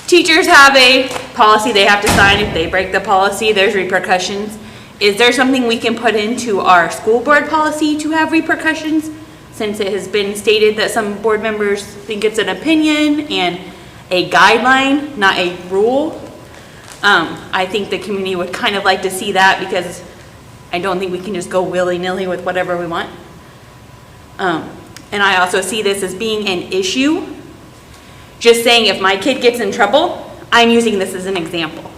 teachers have a policy they have to sign. If they break the policy, there's repercussions. Is there something we can put into our school board policy to have repercussions? Since it has been stated that some board members think it's an opinion and a guideline, not a rule. I think the community would kind of like to see that, because I don't think we can just go willy-nilly with whatever we want. And I also see this as being an issue. Just saying, if my kid gets in trouble, I'm using this as an example.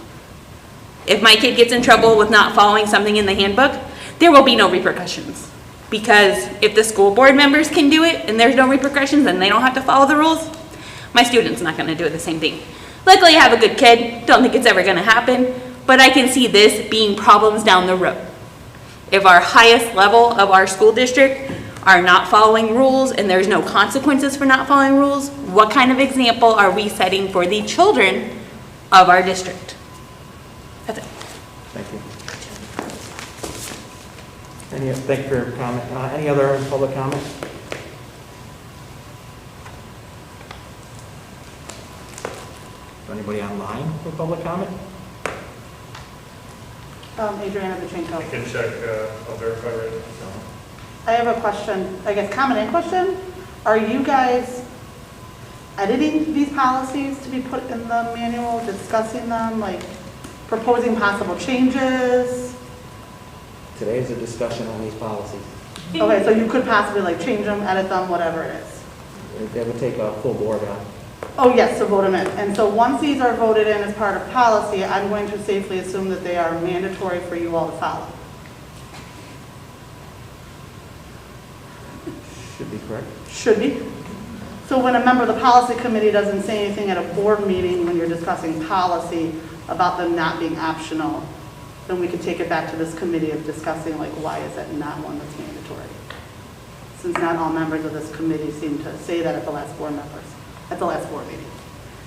If my kid gets in trouble with not following something in the handbook, there will be no repercussions. Because if the school board members can do it and there's no repercussions and they don't have to follow the rules, my student's not gonna do the same thing. Luckily, I have a good kid. Don't think it's ever gonna happen, but I can see this being problems down the road. If our highest level of our school district are not following rules and there's no consequences for not following rules, what kind of example are we setting for the children of our district? That's it. Thank you. Thank you for your comment. Any other public comment? Anybody online for public comment? Adriana Bachenko. I can check, I'll verify right now. I have a question, I guess comment and question. Are you guys editing these policies to be put in the manual, discussing them, like proposing possible changes? Today is a discussion on these policies. Okay, so you could possibly like change them, edit them, whatever it is. It would take a full board on. Oh yes, to vote them in. And so once these are voted in as part of policy, I'm going to safely assume that they are mandatory for you all to follow. Should be correct. Should be. So when a member of the policy committee doesn't say anything at a board meeting when you're discussing policy about them not being optional, then we could take it back to this committee of discussing like why is that not one that's mandatory? Since not all members of this committee seem to say that at the last board meeting.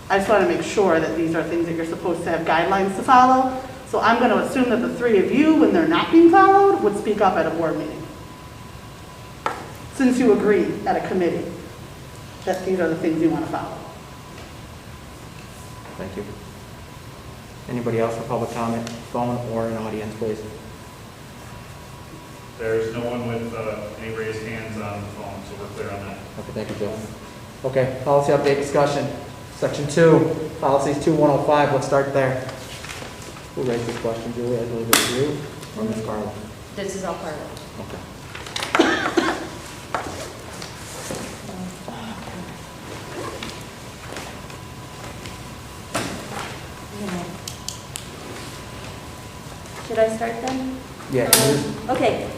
I just want to make sure that these are things that you're supposed to have guidelines to follow. So I'm going to assume that the three of you, when they're not being followed, would speak up at a board meeting. Since you agree at a committee that these are the things you want to follow. Thank you. Anybody else for public comment, phone or in audience, please? There's no one with any raised hands on the phone, so we're clear on that. Okay, thank you, Joe. Okay, policy update discussion. Section 2, policies 2105, let's start there. Who raised this question, Julie? I believe it was you or Ms. Carla? This is all part of it. Okay. Should I start then? Yeah. Okay.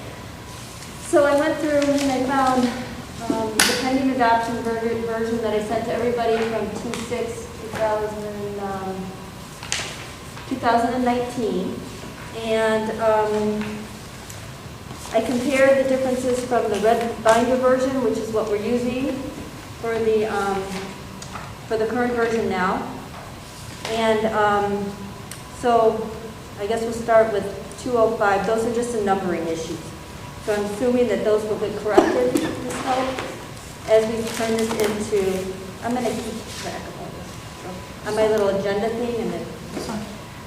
So I went through and I found the pending adoption version that I sent to everybody from 2019. And I compared the differences from the red binder version, which is what we're using for the current version now. And so I guess we'll start with 205. Those are just the numbering issues. So I'm assuming that those will get corrected, Ms. Hope, as we turn this into, I'm going to keep track of all this on my little agenda thing. And then,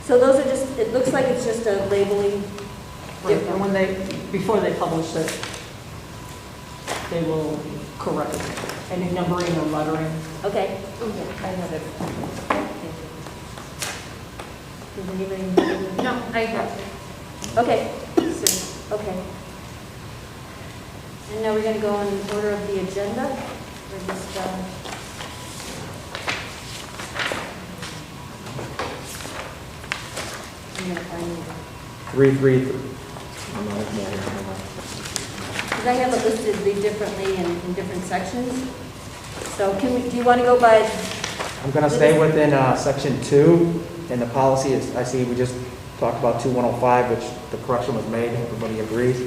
so those are just, it looks like it's just a labeling. Right. And when before they publish it, they will correct it. Any numbering or lettering. Okay. Oh, yeah, I have it. Does anybody have it? No, I have it. Okay. So, okay. And now we're going to go in order of the agenda. We're just, I'm going to find it. 333. Because I have it listed differently in different sections. So do you want to go by? I'm going to stay within section 2, and the policy is, I see we just talked about 2105, which the correction was made. Everybody agrees?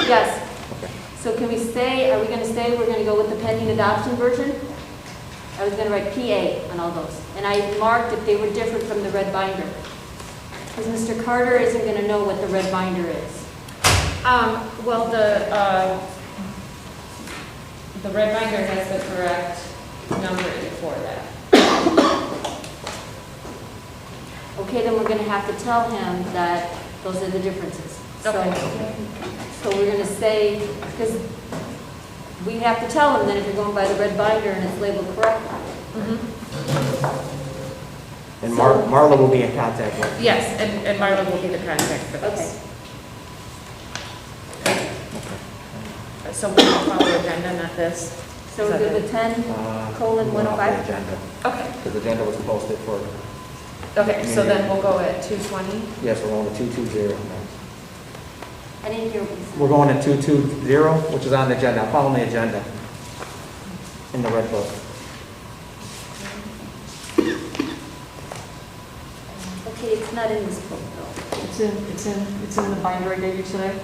Yes. Okay. So can we stay, are we going to stay, we're going to go with the pending adoption version? I was going to write PA on all those. And I marked if they were different from the red binder. Because Mr. Carter isn't going to know what the red binder is. Well, the red binder has the correct numbering for that. okay, then we're gonna have to tell him that those are the differences. So- Okay. So we're gonna say, because we have to tell him that if you're going by the red binder and it's labeled correctly. And Marla will be in contact with. Yes, and Marla will be the contact for this. So we'll follow agenda, not this? So we're good with 10, colon, Went off the 105? agenda, Okay, because the agenda was posted for, okay, so then we'll go at 2:20? yes, we're going to 220 next. I didn't hear what you said. We're going to 220, which is on the agenda, I'm following the agenda in the red book. Okay, it's not in this book though. It's in the binder I gave you today.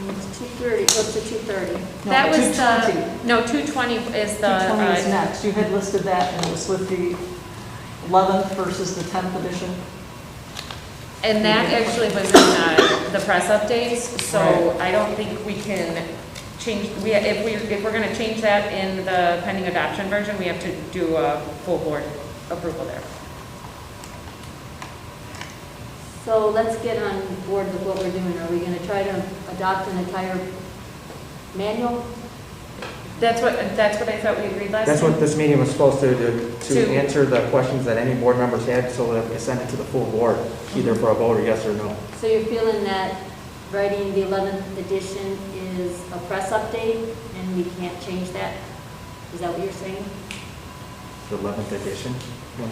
It's 2:30, goes to 2:30. No, That was 220. the, no, 220 is the, 220 is next. You had listed that, and it was with the 11th versus the 10th edition. and that actually was in the press updates, so I don't think we can change, if we're gonna change that in the pending adoption version, we have to do a full board approval there. So let's get on board with what we're doing. Are we going to try to adopt an entire manual? That's what I thought we agreed last time? That's what this meeting was supposed to do, to To- answer the questions that any board members had, so that we send it to the full board, either for a vote or yes or no. So you're feeling that writing the 11th edition is a press update and we can't change that? Is that what you're saying? The 11th edition.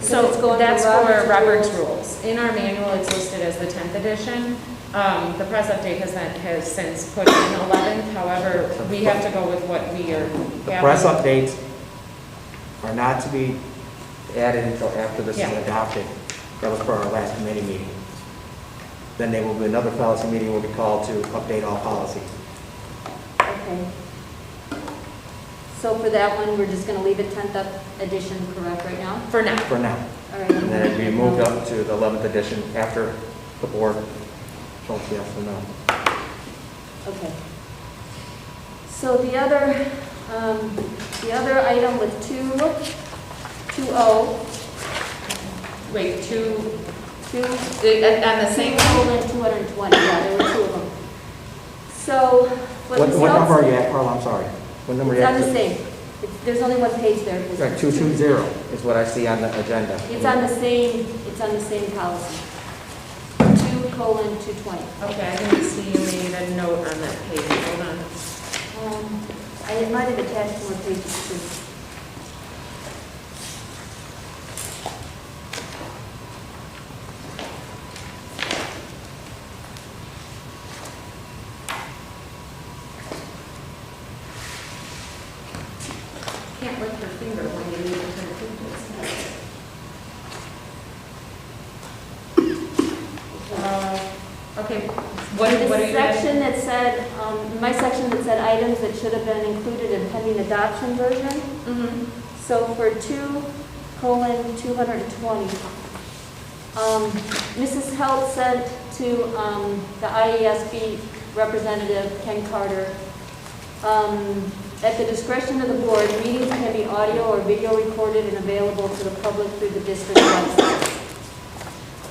So it's going that's from for Robert's Robert's rules. rules. In our manual, it's listed as the 10th edition. The press update has since put in 11th, however, we have to go with what we are The having. press updates are not to be added until after this is Yeah. adopted. That was for our last committee meeting. Then there will be another policy meeting will be called to update all policies. Okay. So for that one, we're just going to leave it 10th edition, correct, right now? For now. For now. All right. And then it'd be moved up to the 11th edition after the board votes yes or no. Okay. So the other item with 2.0, Wait, two, two, on the same, 2:220, yeah, there were two of them. So, What Ms. number are you Hilton- at, Carl? I'm sorry. What number are you It's at? on the same. There's only one page there. Right, 220 is what I see on the agenda. It's on the same policy. 2:220. okay, I didn't see you made a note on that page, hold on. I might have attached more pages too. Can't lift your finger when you need to turn it. Okay, what are The you section adding? that said, my section that said items that should have been included in pending adoption version. Mhm. So for 2:220, Mrs. Helt sent to the IESB representative, Ken Carter, at the discretion of the board, meetings can be audio or video recorded and available to the public through the district website.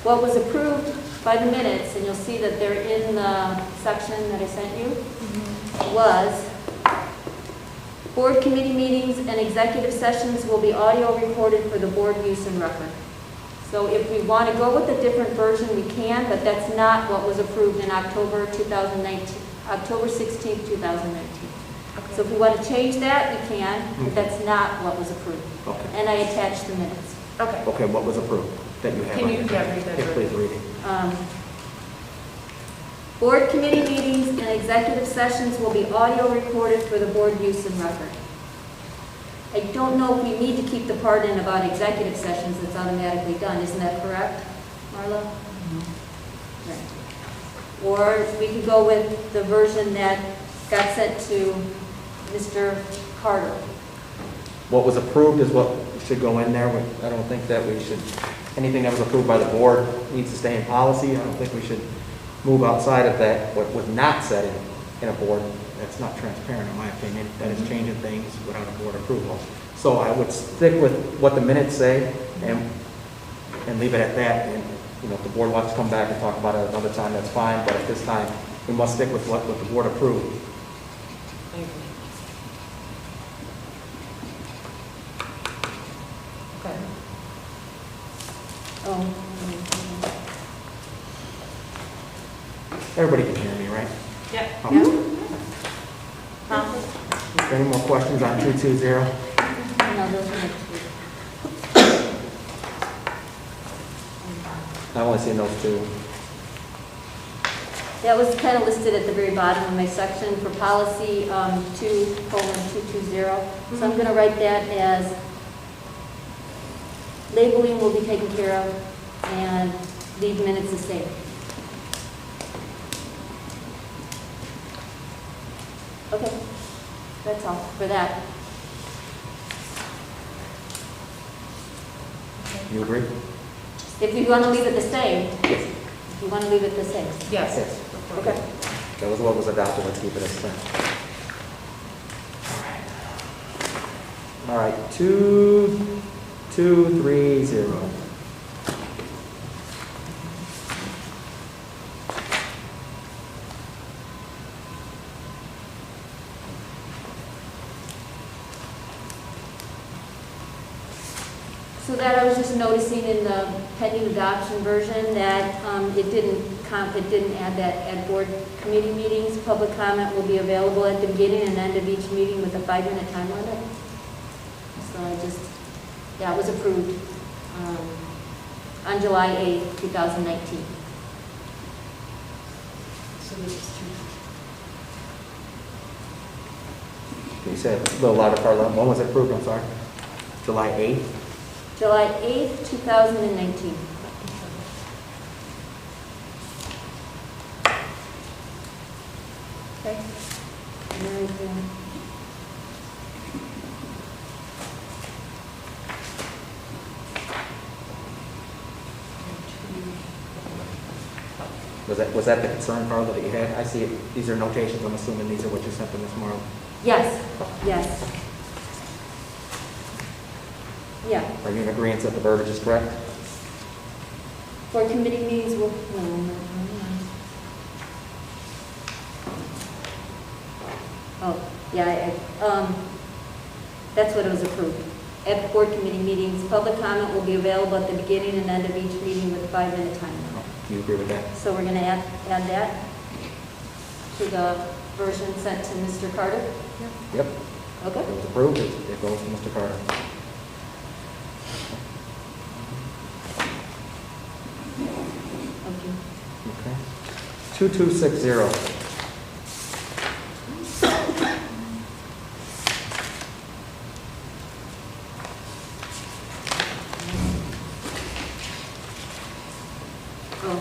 What was approved by the minutes, and you'll see that they're in the section that I sent you, was board committee meetings and executive sessions will be audio recorded for the board use and record. So if we want to go with a different version, we can, but that's not what was approved in October 2019, October 16th, 2019. So if we want to change that, we can, but that's not what was approved. Okay. And I attached the minutes. Okay, Okay, what was approved that you have? Can on you- your- yeah, read that Yeah, real please read it. Board committee meetings and executive sessions will be audio recorded for the board use and record. I don't know if we need to keep the part in about executive sessions that's automatically done, isn't that correct, Marla? Right. Or we could go with the version that got sent to Mr. Carter. What was approved is what should go in there. I don't think that we should, anything that was approved by the board needs to stay in policy. I don't think we should move outside of that. What was not said in a board, that's not transparent in my opinion. That is changing things without a board approval. So I would stick with what the minutes say and leave it at that. And if the board wants to come back and talk about it another time, that's fine, but at this time, we must stick with what the board approved. Okay. Oh, Everybody can hear me, right? Yep. Okay. Is there any more questions on 220? no, those are next week. I've only seen those two. That was kind of listed at the very bottom of my section for policy 2:220. So I'm going to write that as labeling will be taken care of and leave minutes the same. Okay, that's all for that. You agree? If you want to leave it the same, if you want to leave it the same. Yes. Yes. Okay. That was what was adopted, let's keep it as same. All right, 2230. So that I was just noticing in the pending adoption version that it didn't add that at board committee meetings, public comment will be available at the beginning and end of each meeting with a 5-minute time limit. So it was approved on July 8th, 2019. So this is You said a little louder, Carla. When was it approved? I'm sorry. July 8th? July 8th, 2019. Okay. And then, Was that the concern, Carla, that you had? I see it. These are notations. I'm assuming these are what you sent to Ms. Morrow. yes, yes. Yeah, Are you in agreement that the verbiage is correct? for committee meetings, we'll, oh, yeah, that's what it was approved. At board committee meetings, public comment will be available at the beginning and end of each meeting with a 5-minute time limit. Do you agree with that? So we're going to add that to the version sent to Mr. Carter? Yep. Okay. If it was approved, it goes to Mr. Carter. Okay. Okay. 2260. Oh.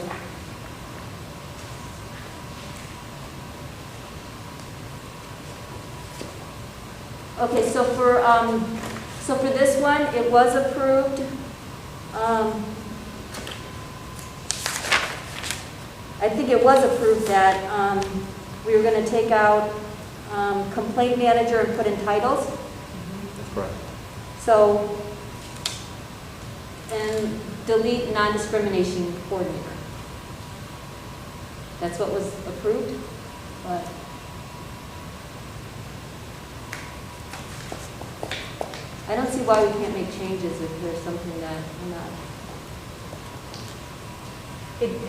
Okay, so for this one, it was approved. I think it was approved that we were going to take out complaint manager and put in titles. That's correct. So, and delete non-discrimination coordinator. That's what was approved, but. I don't see why we can't make changes if there's something that we're not.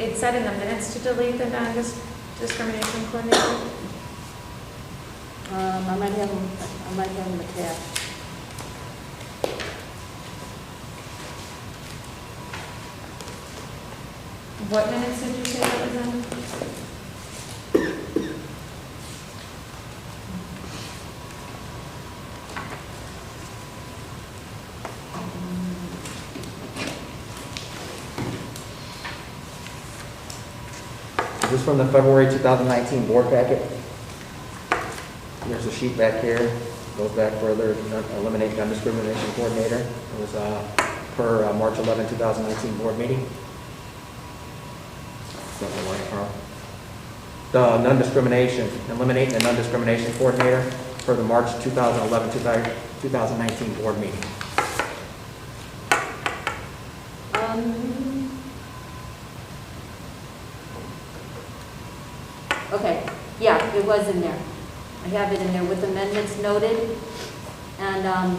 It said in the minutes to delete the non-discrimination coordinator. I might have them attached. What minutes did you say that was in? This is from the February 2019 board packet. There's a sheet back here, goes back further, eliminate non-discrimination coordinator. It was per March 11, 2019 board meeting. Something like Carl. The non-discrimination, eliminating the non-discrimination coordinator for the March 2019 board meeting. Okay, yeah, it was in there. I have it in there with amendments noted. And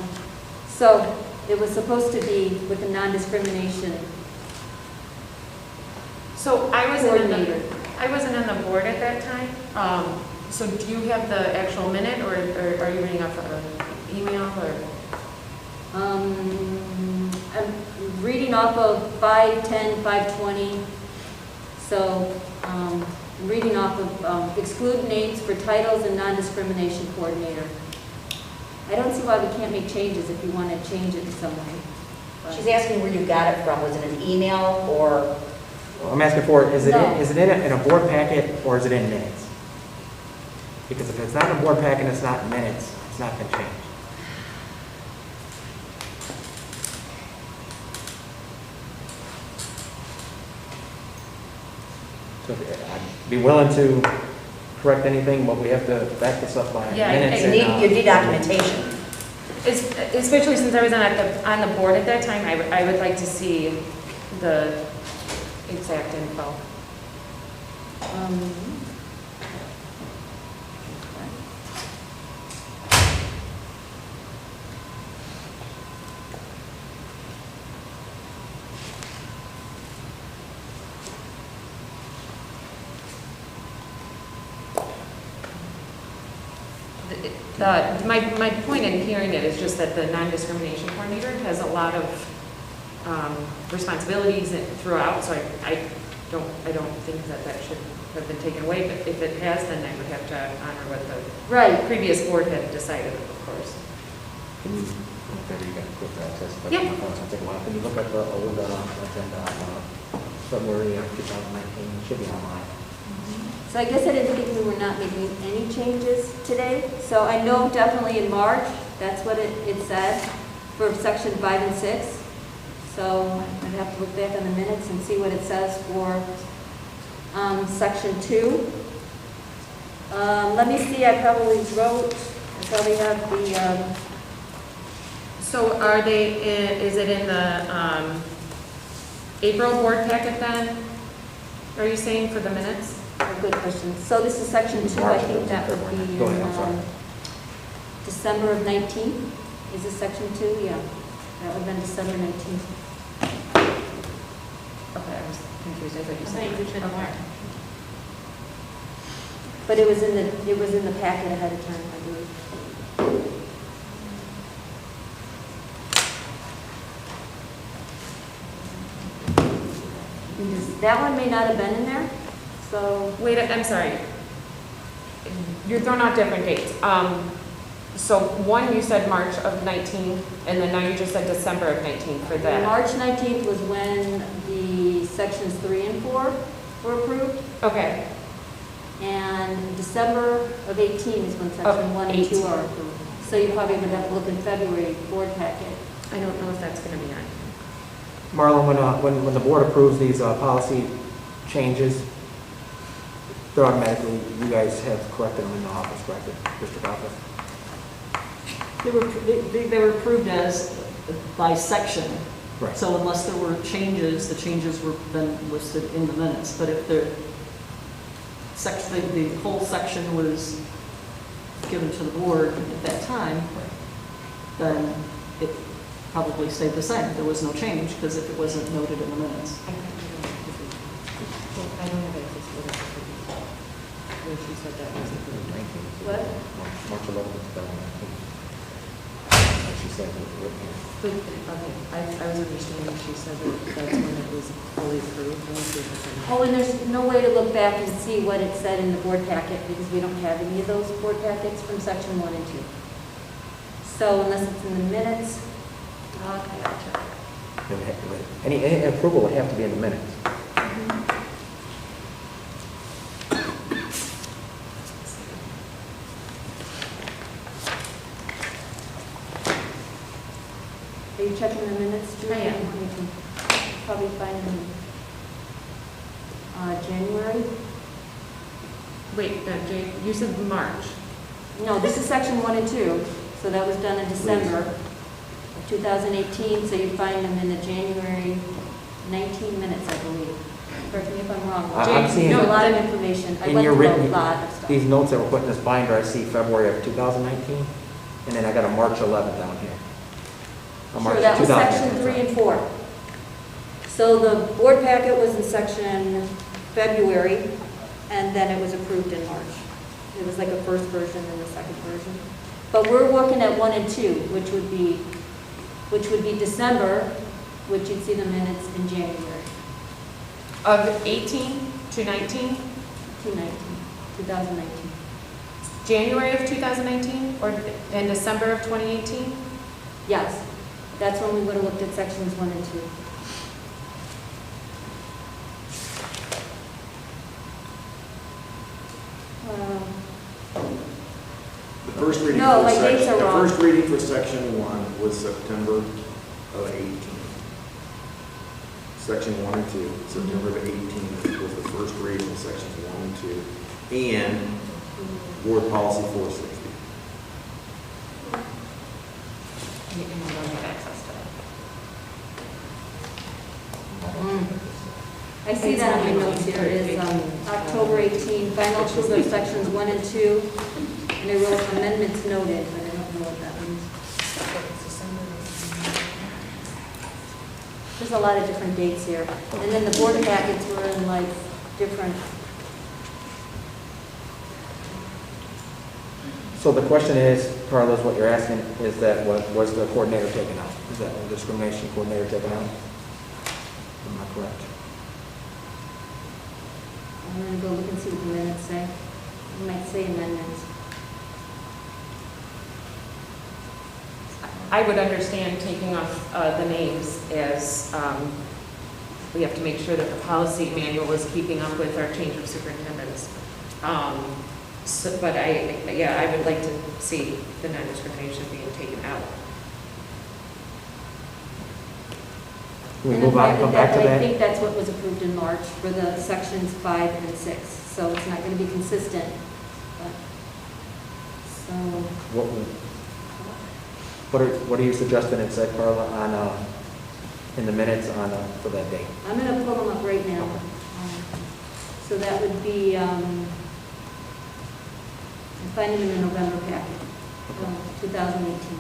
so it was supposed to be with the non-discrimination So coordinator. I wasn't on the board at that time. So do you have the actual minute, or are you reading off an email, or? I'm reading off of 510, 520. So I'm reading off of exclude names for titles and non-discrimination coordinator. I don't see why we can't make changes if you want to change it in some way. But- She's asking where you got it from. Was it an email or? I'm asking for, is it No. in a board packet or is it in minutes? Because if it's not in a board packet, it's not in minutes, it's not going to change. So I'd be willing to correct anything, but we have to back this up by Yeah, minutes. You need documentation. Especially since I was on the board at that time, I would like to see the exact info. My point in hearing it is just that the non-discrimination coordinator has a lot of responsibilities throughout, so I don't think that should have been taken away, but if it has, then I would have to honor what the Right. previous board had decided, of course. Can you, whatever you got quick access, but Yeah. my phone's gonna take a while. Can you look at the old agenda, February of 2019, it should be online. So I guess I didn't think we were not making any changes today. So I know definitely in March, that's what it said for section 5 and 6. So I'd have to look back on the minutes and see what it says for section 2. Let me see, I probably have the, So are they, is it in the April board packet then? Are you saying for the minutes? a good question. So this is section 2, I think that would be Go ahead, I'm sorry. in December of 19. Is this section 2? Yeah, that would have been December 19. Okay, I was confused, I thought you said. Okay. But it was in the packet ahead of time, I believe. That one may not have been in there, so, Wait, I'm sorry. You're throwing out different dates. So one, you said March of 19, and then now you just said December of 19 for that. March 19th was when the sections 3 and 4 were approved, Okay, and December of 18 is when section 1 and 2 18. are approved. So you probably would have to look in February board packet. I don't know if that's going to be on. Marlon, when the board approves these policy changes, they're automatically, you guys have corrected them in the office, correct, district office? They were approved as by section. Right. So unless there were changes, the changes were then listed in the minutes. But if the whole section was given to the board at that time, then it probably stayed the same. There was no change because if it wasn't noted in the minutes. I don't have access to it. When she said that was approved. What? March 11th, 2019. She said, But, okay, I was understanding she said that that's when it was fully approved. I was doing the same. Oh, and there's no way to look back and see what it said in the board packet because we don't have any of those board packets from section 1 and 2. So unless it's in the minutes, okay, I'll check. any approval would have to be in the minutes. Are you checking the minutes, Julie? I am. You can probably find them in January. Wait, Jay, you said March. No, this is section 1 and 2, so that was done in December of 2018, so you find them in the January 19 minutes, I believe. correct me if I'm wrong. I'm seeing There's a lot of No, information. I in went your through a written, lot of stuff. these notes that were put in this binder, I see February of 2019, and then I got a March 11 down here. A March Sure, that was 2019, section 3 sorry. and 4. So the board packet was in section February, and then it was approved in March. It was like a first version and a second version. But we're looking at 1 and 2, which would be December, which you'd see the minutes in January, Of 18 to 19, 2019. January of 2019, or in December of 2018? Yes, that's when we would have looked at sections 1 and 2. The first reading No, for my section, dates are the wrong. first reading for section 1 was September of 18. Section 1 and 2, September of 18 was the first reading of sections 1 and 2, and board policy 460. You don't have access to I see that in my notes here, is October 18, final approval of sections 1 and 2, and I wrote amendments noted, but I don't know what that means. There's a lot of different dates here, and then the board packets were in like different, So the question is, Carlos, what you're asking is that was the coordinator taken out? Is that the discrimination coordinator taken out? Am I correct? I'm gonna go look and see what the minutes say. It might say amendments. I would understand taking off the names as we have to make sure that the policy manual is keeping up with our change of superintendents. But I would like to see the non-discrimination being taken out. Can we And move if on I and did come back to I that? think that's what was approved in March for the sections 5 and 6, so it's not gonna be consistent. But- So, What are you suggesting it said, Carla, on, in the minutes on, for that date? I'm gonna pull them up right now. So that would be, I'm finding them in the November packet, 2018.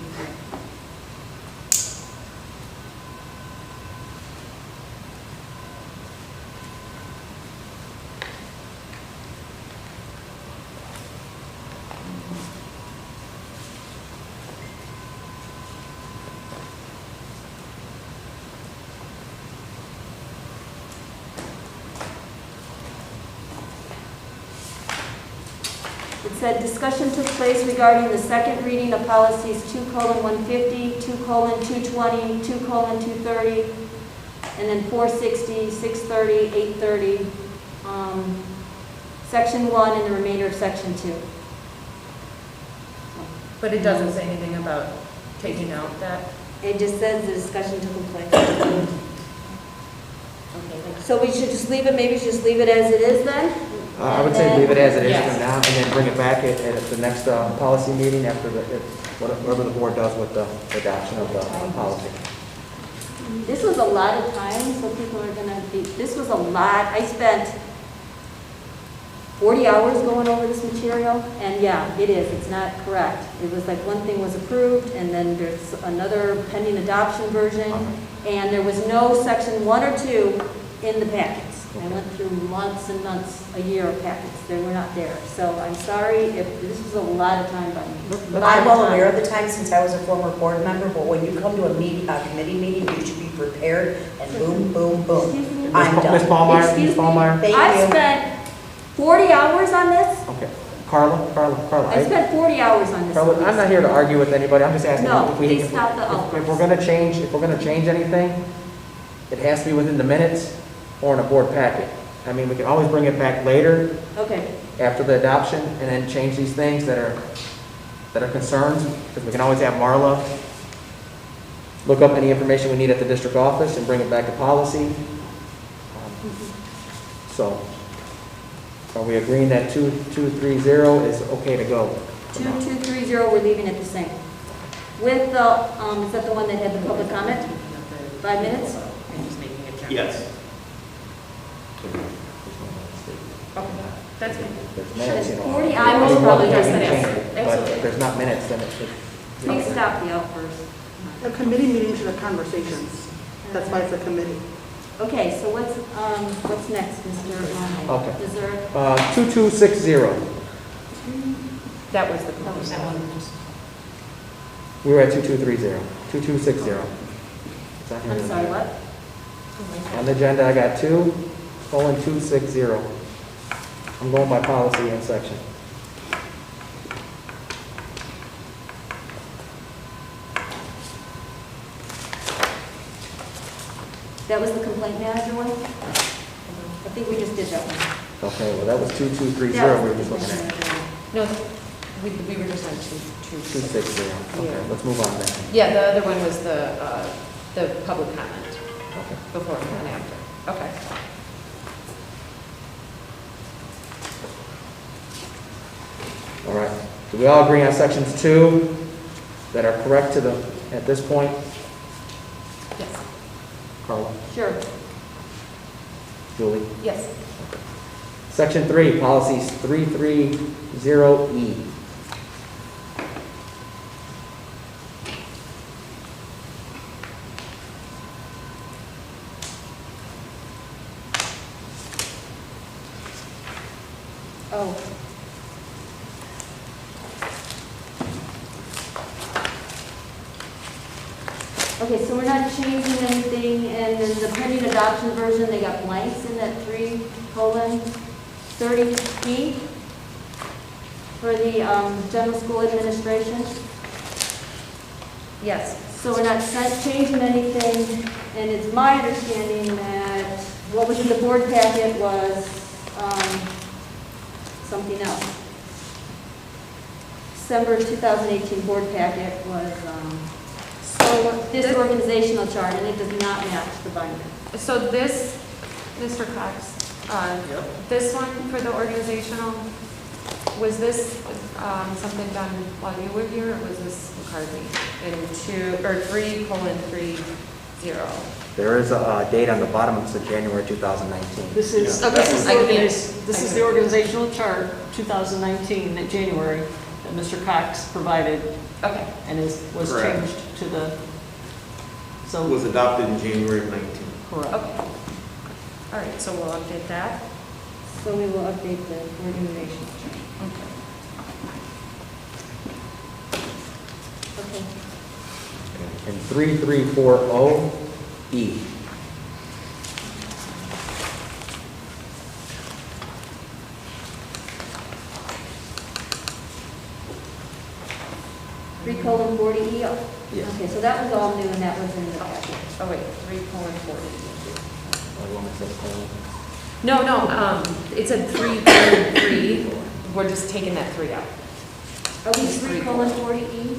It said, discussion took place regarding the second reading of policies 2:150, 2:220, 2:230, and then 460, 630, 830, section 1 and the remainder of section 2. But it doesn't say anything about taking out that. It just says the discussion took place. So we should just leave it, maybe just leave it as it is then? I would say leave it as it is Yes. for now, and then bring it back at the next policy meeting after whatever the board does with the adoption of the policy. This was a lot of time, so people are gonna be, this was a lot. I spent 40 hours going over this material, and yeah, it is, it's not correct. It was like one thing was approved, and then there's another pending adoption version, and there was no section 1 or 2 in the packets. I went through months and months, a year of packets, they were not there. So I'm sorry if, this was a lot of time by me. I'm well aware of the time since I was a former board member, but when you come to a meeting, a committee meeting, you should be prepared and boom, boom, Excuse boom. me? I'm Ms. done. Ballmeyer, Ms. Excuse me? Ballmeyer? Thank I you. spent 40 hours on this? Okay. Carla, I spent 40 hours on this. Carla, I'm not here to argue with anybody, I'm just asking. No, if we- please stop the if outbursts. we're gonna change anything, it has to be within the minutes or in a board packet. I mean, we can always bring it back later, Okay, after the adoption, and then change these things that are concerns, because we can always have Marla look up any information we need at the district office and bring it back to policy. So, are we agreeing that 2230 is okay to go? 2230, we're leaving it the same. With the, is that the one that had the public comment? 5 minutes? I'm just making a check. Yes. Okay, that's good. There's minutes, you know. 40 I most Maybe probably we just can said change yes. it, But Absolutely. if there's not minutes, then it should. Please stop the outburst. A committee meeting should have conversations. That's why it's a committee. Okay, so what's next, Mr. Mahoney? Okay. Is there, 2260. That was the That was proposal. the one. We were at 2230, 2260. It's on here. I'm sorry, what? On the agenda, I got 2:260. I'm going by policy and section. That was the complaint manager one? I think we just did that one. Okay, well, that was 2230 That we was were just the looking complaint at. manager one. No, we were just on two. 260, okay, let's move on then. Yeah, the other one was the public comment Okay. before and after. Okay. All right, do we all agree on sections 2 that are correct at this point? Yes. Carla, Sure, Julie? Yes. Section 3, policies 330E. oh. Okay, so we're not changing anything, and in the pending adoption version, they got blanks in that 3:30E for the general school administration. Yes. So we're not changing anything, and it's my understanding that what was in the board packet was something else. December 2018 board packet was So this organizational chart, and it does not match the binder. So this, Mr. Cox, this one for the organizational, was this something done while you were here, or was this McCarthy? In 3:30? There is a date on the bottom, it says January 2019. This is, Okay, this is I can- this is the organizational chart, 2019, in January, that Mr. Cox provided Okay. and was Correct. changed to the, so. Was adopted in January of 19. Correct. Okay. All right, so we'll update that. So we will update the organizational chart. Okay. Okay. And 3340E. Three colon 40E. Yes. Okay, so that was all new, and that was in the packet. Oh, wait, 3:40. Oh, you want me to say the colon? No, it said 3:33. We're just taking that 3 out. Are we It's 3 3 colon 40E?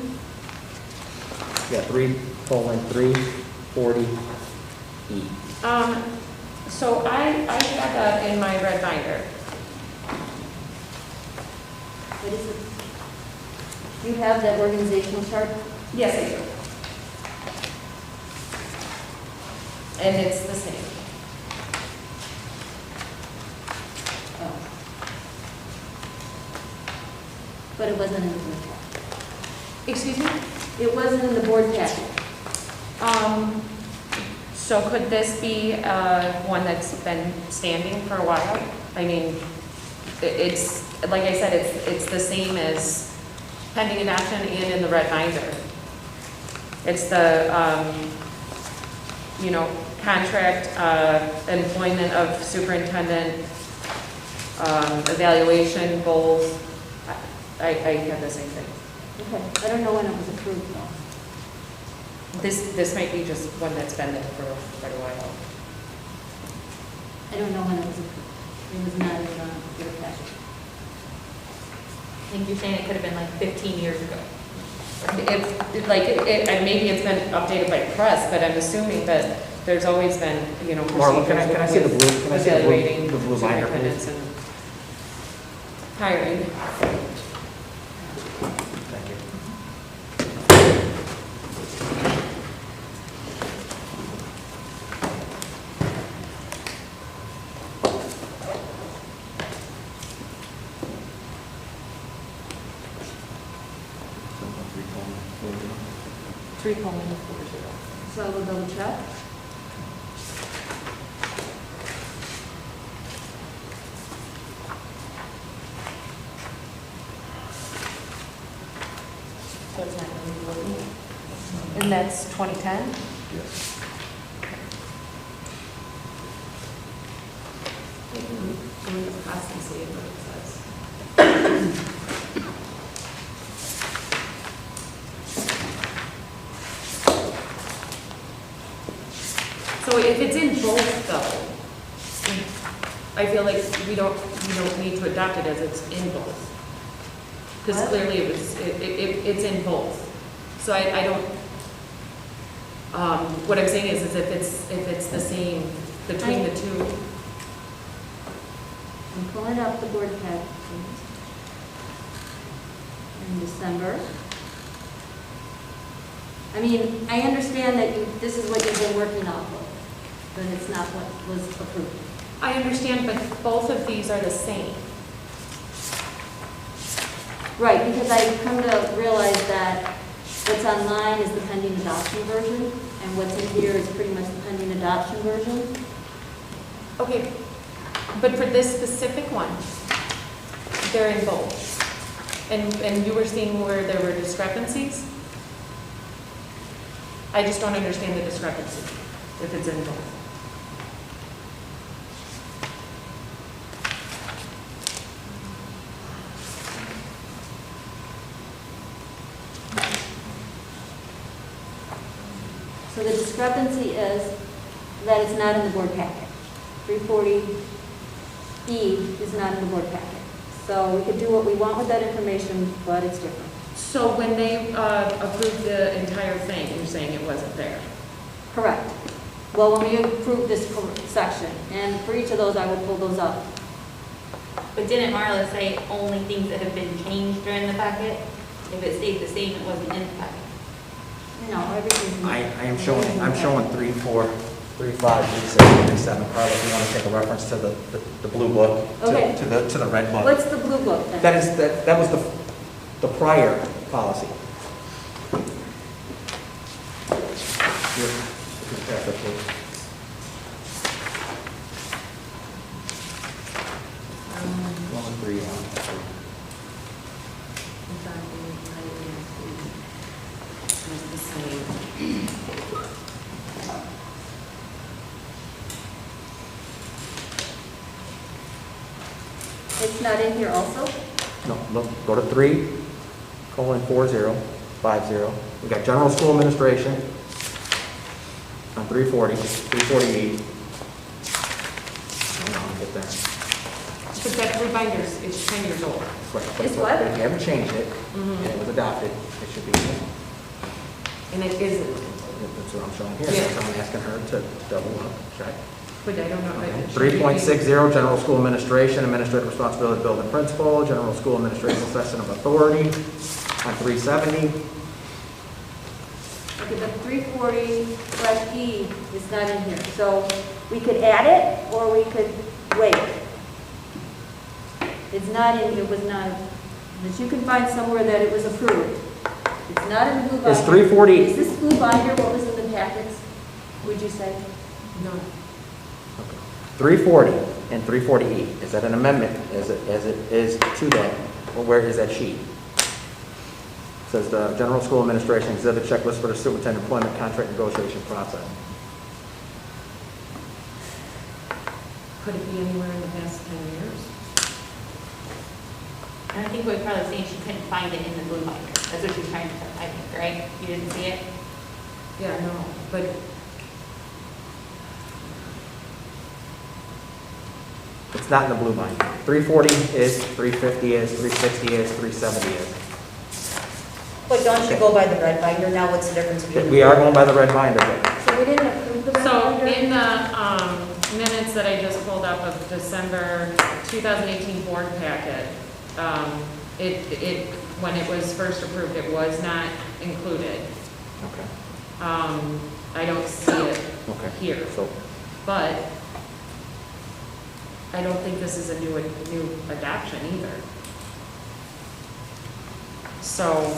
Yeah, 3:340E. So I had that in my red binder. What is it? You have that organizational chart? Yes, I do. And it's the same. Oh. But it wasn't in the board packet. Excuse me? It wasn't in the board packet. So could this be one that's been standing for a while? I mean, it's, like I said, it's the same as pending adoption and in the red binder. It's the, contract, employment of superintendent, evaluation, goals. I have the same thing. Okay, I don't know when it was approved though. This might be just one that's been there for quite a while. I don't know when it was approved. It was not in the board packet. I think you're saying it could have been like 15 years ago. Maybe it's been updated by press, but I'm assuming that there's always been, Marla, can I see the procedures blue, can I see the blue, evaluating the blue binder, please? superintendents and hiring. Thank you. 3:40. So we'll double check. So it's not going to be working. And that's 2010? Yes. Go into the class and see what it says. So if it's in both though, I feel like we don't need to adopt it as it's in both. Because What? clearly it's in both. So I don't, what I'm saying is if it's the same between the two. I'm pulling up the board packet in December. I mean, I understand that this is what you've been working off of, but it's not what was approved. I understand, but both of these are the same. Right, because I've come to realize that what's online is the pending adoption version, and what's in here is pretty much the pending adoption version. Okay, but for this specific one, they're in both. And you were seeing where there were discrepancies? I just don't understand the discrepancy if it's in both. So the discrepancy is that it's not in the board packet. 340E is not in the board packet. So we could do what we want with that information, but it's different. So when they approved the entire thing, you're saying it wasn't there? Correct. Well, when we approve this section, and for each of those, I will pull those up. But didn't Marla say only things that have been changed during the packet? If it stayed the same, it wasn't in the packet. No, everything. I am showing, I'm showing 3, 4, 3, 5, 3, 6, 3, 7. Carla, if you want to take a reference to the blue book, Okay. to the red book. What's the blue book then? That was the prior policy. Here, if you pass that, please. One, three, one. It's not in here also? No, look, go to 3:4050. We got general school administration on 340, 348. Hang on, get there. But that reminders, it's 10 years old. But It's what? If you haven't changed it, and it was adopted, it should be, And it isn't. that's what I'm showing here. Yeah. So I'm asking her to double up, check. But I don't know. it should be- 3.60, general school administration, administrative responsibility, building principal, general school administration section of authority on 370. Okay, but 340/E is not in here. So we could add it or we could wait. It's not in, it was not, that you can find somewhere that it was approved. It's not in the blue binder. Is 340 Is this blue binder what was in the packets, would you say? No. 340 and 340E, is that an amendment as it is to that? Or where is that sheet? It says the general school administration exhibit checklist for the superintendent employment contract negotiation process. Could it be anywhere in the past 10 years? And I think what Carla's saying, she couldn't find it in the blue binder. That's what she's trying to say, I think, right? You didn't see it? Yeah, no, but It's not in the blue binder. 340 is, 350 is, 360 is, 370 is. But don't you go by the red binder now? What's the difference between? We are going by the red binder, but So we didn't approve the red So binder? in the minutes that I just pulled up of December 2018 board packet, when it was first approved, it was not included. okay, I don't see it okay. here, So, but I don't think this is a new adoption either. So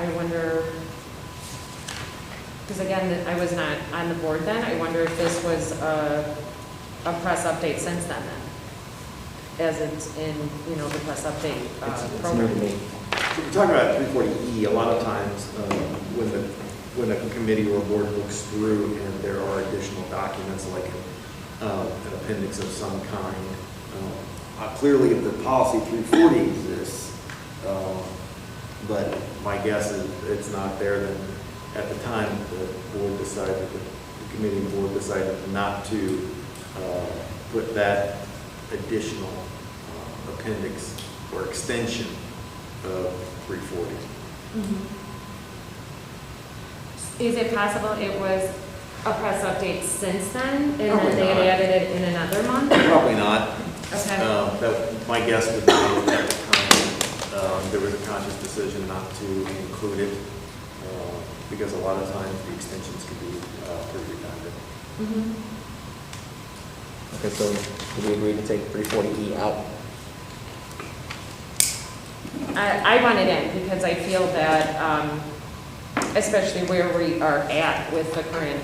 I wonder, because again, I was not on the board then, I wonder if this was a press update since then, as it's in, you know, the press update It's new to program. me. So we're talking about 340E, a lot of times when a committee or a board looks through and there are additional documents like an appendix of some kind, clearly if the policy 340 exists, but my guess is it's not there, then at the time the board decided, the committee and board decided not to put that additional appendix or extension of 340. Is it possible it was a press update since then, and then Probably they had not. added it in another month? Probably not. Okay. My guess would be at the time, there was a conscious decision not to include it, because a lot of times the extensions could be pretty redundant. Mhm. Okay, so do we agree to take 340E out? I want it in because I feel that, especially where we are at with the current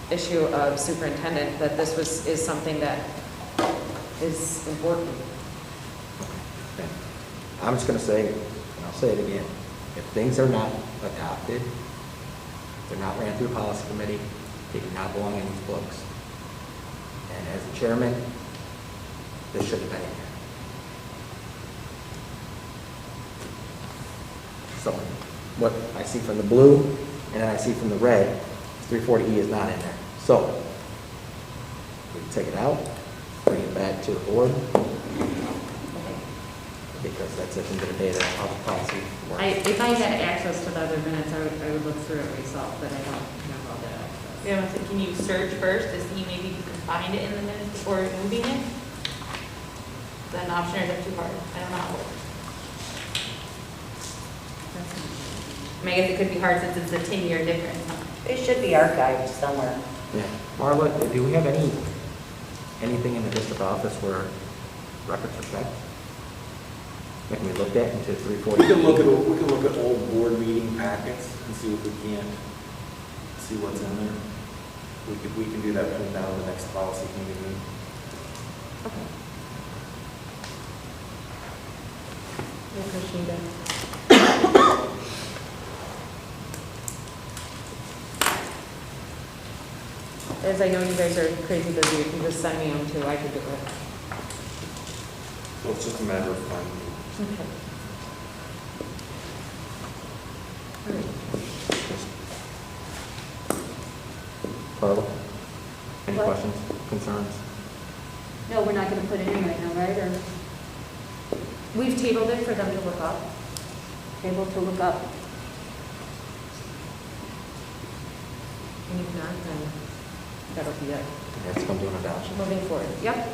issue of superintendent, that this is something that is important. Okay. I'm just gonna say, and I'll say it again, if things are not adopted, they're not ran through policy committee, they do not belong in these books. And as the chairman, this should have been in here. So, what I see from the blue, and then I see from the red, 340E is not in there. So, we can take it out, bring it back to the board, because that's at the end of the day, that's how the policy works. If I had access to the other minutes, I would look through it myself, but I don't have all that access. Yeah, so can you search first to see maybe you can find it in the minutes before moving it? Is that an option or is that too hard? I don't know how it works. I mean, I guess it could be hard since it's a 10-year difference. It should be archived somewhere. Yeah. Marla, do we have anything in the district office where records are kept? That can be looked at into 340? We can look at old board meeting packets and see if we can't see what's in there. We can do that between now and the next policy committee meeting. I appreciate it. As I know you guys are crazy busy, if you just send me them too, I could do it. So it's just a matter of finding. Okay. Marla? Any What? questions, concerns? No, we're not gonna put it in right now, right, or We've tabled it for them to look up. able to look up? And if not, then that'll be it. It's come to an adoption. Moving forward. Yep.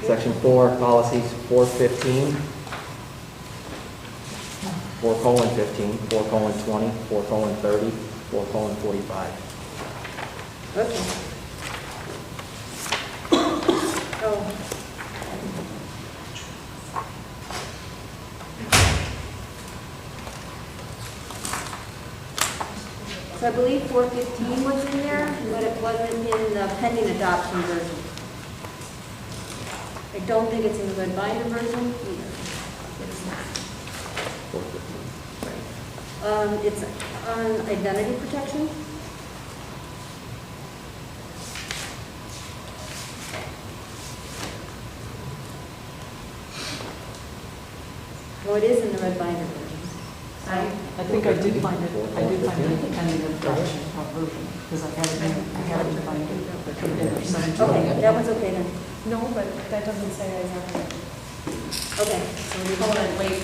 Section 4, policies 415, 4:15, 4:20, 4:30, 4:45. Okay. Oh. So I believe 415 was in there, but it wasn't in the pending adoption version. I don't think it's in the red binder version either. 415. It's on identity protection. Oh, it is in the red binder version. I think I did find it, pending adoption version, because I had it in binder, but it never sent to me. Okay, that one's okay then. No, but that doesn't say I have it. Okay. So we Hold on, wait.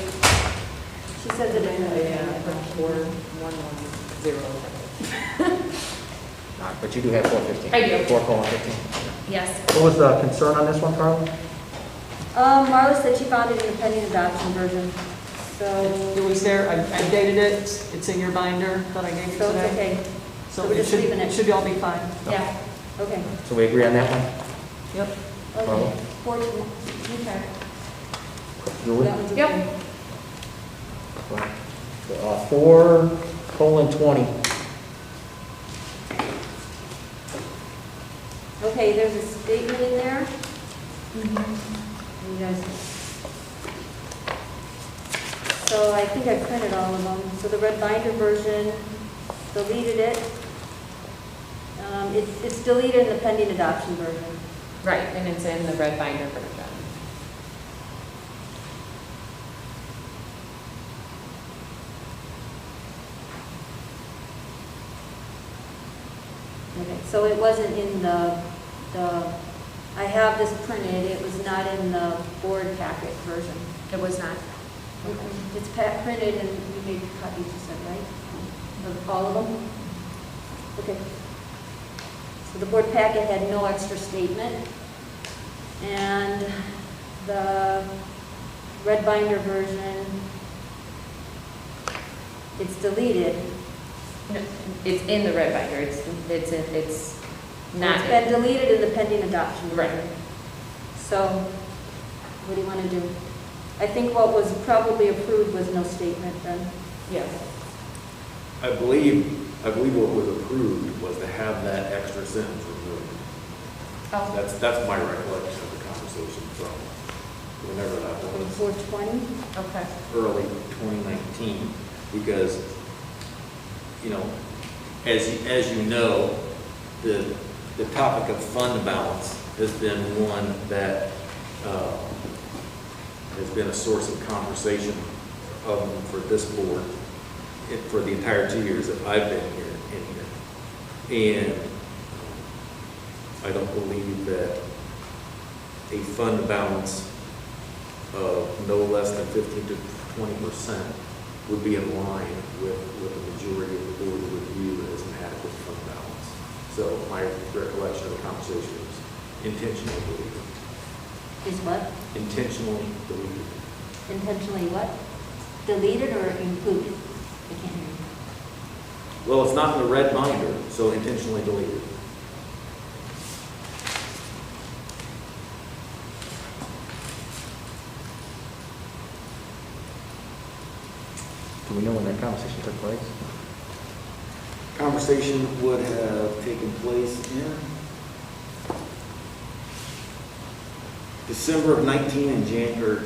She said that it. Yeah, 4110. All right, but you do have 415. I do. 4:15. Yes. What was the concern on this one, Carl? Marla said she found it in the pending adoption version, It so, was there, I dated it, it's in your binder that I gave you so it's today. okay. So So we're it just should, leaving it. should all be fine. Yeah, okay. So we agree on that one? Yep. Okay. Marla? 14, Okay. Julie? That one's okay. Yep. 4:20. Okay, there's a statement in there. You guys. So I think I printed all of them. So the red binder version, deleted it. It's deleted in the pending adoption version. Right, and it's in the red binder version. Okay, so it wasn't in the, I have this printed, it was not in the board packet version. It was not? It's printed and you made copies, you said, right? Of all of them? Okay. So the board packet had no extra statement. And the red binder version, it's deleted. No, it's in the red binder, it's not. It's been deleted in the pending adoption. Right. So, what do you want to do? I think what was probably approved was no statement then. Yes. I believe what was approved was to have that extra sentence removed. Oh, That's my recollection of the conversation from whenever that was, 420? okay. early 2019, because, you know, as you know, the topic of fund balance has been one that has been a source of conversation for this board for the entire 2 years that I've been here. And I don't believe that a fund balance of no less than 15 to 20% would be in line with what the majority of the board would view as an adequate fund balance. So my recollection of the conversation was intentionally deleted. Is what? Intentionally deleted. Intentionally what? Deleted or included? I can't hear you. Well, it's not in the red binder, so intentionally deleted. Do we know when that conversation took place? Conversation would have taken place in December of 19 and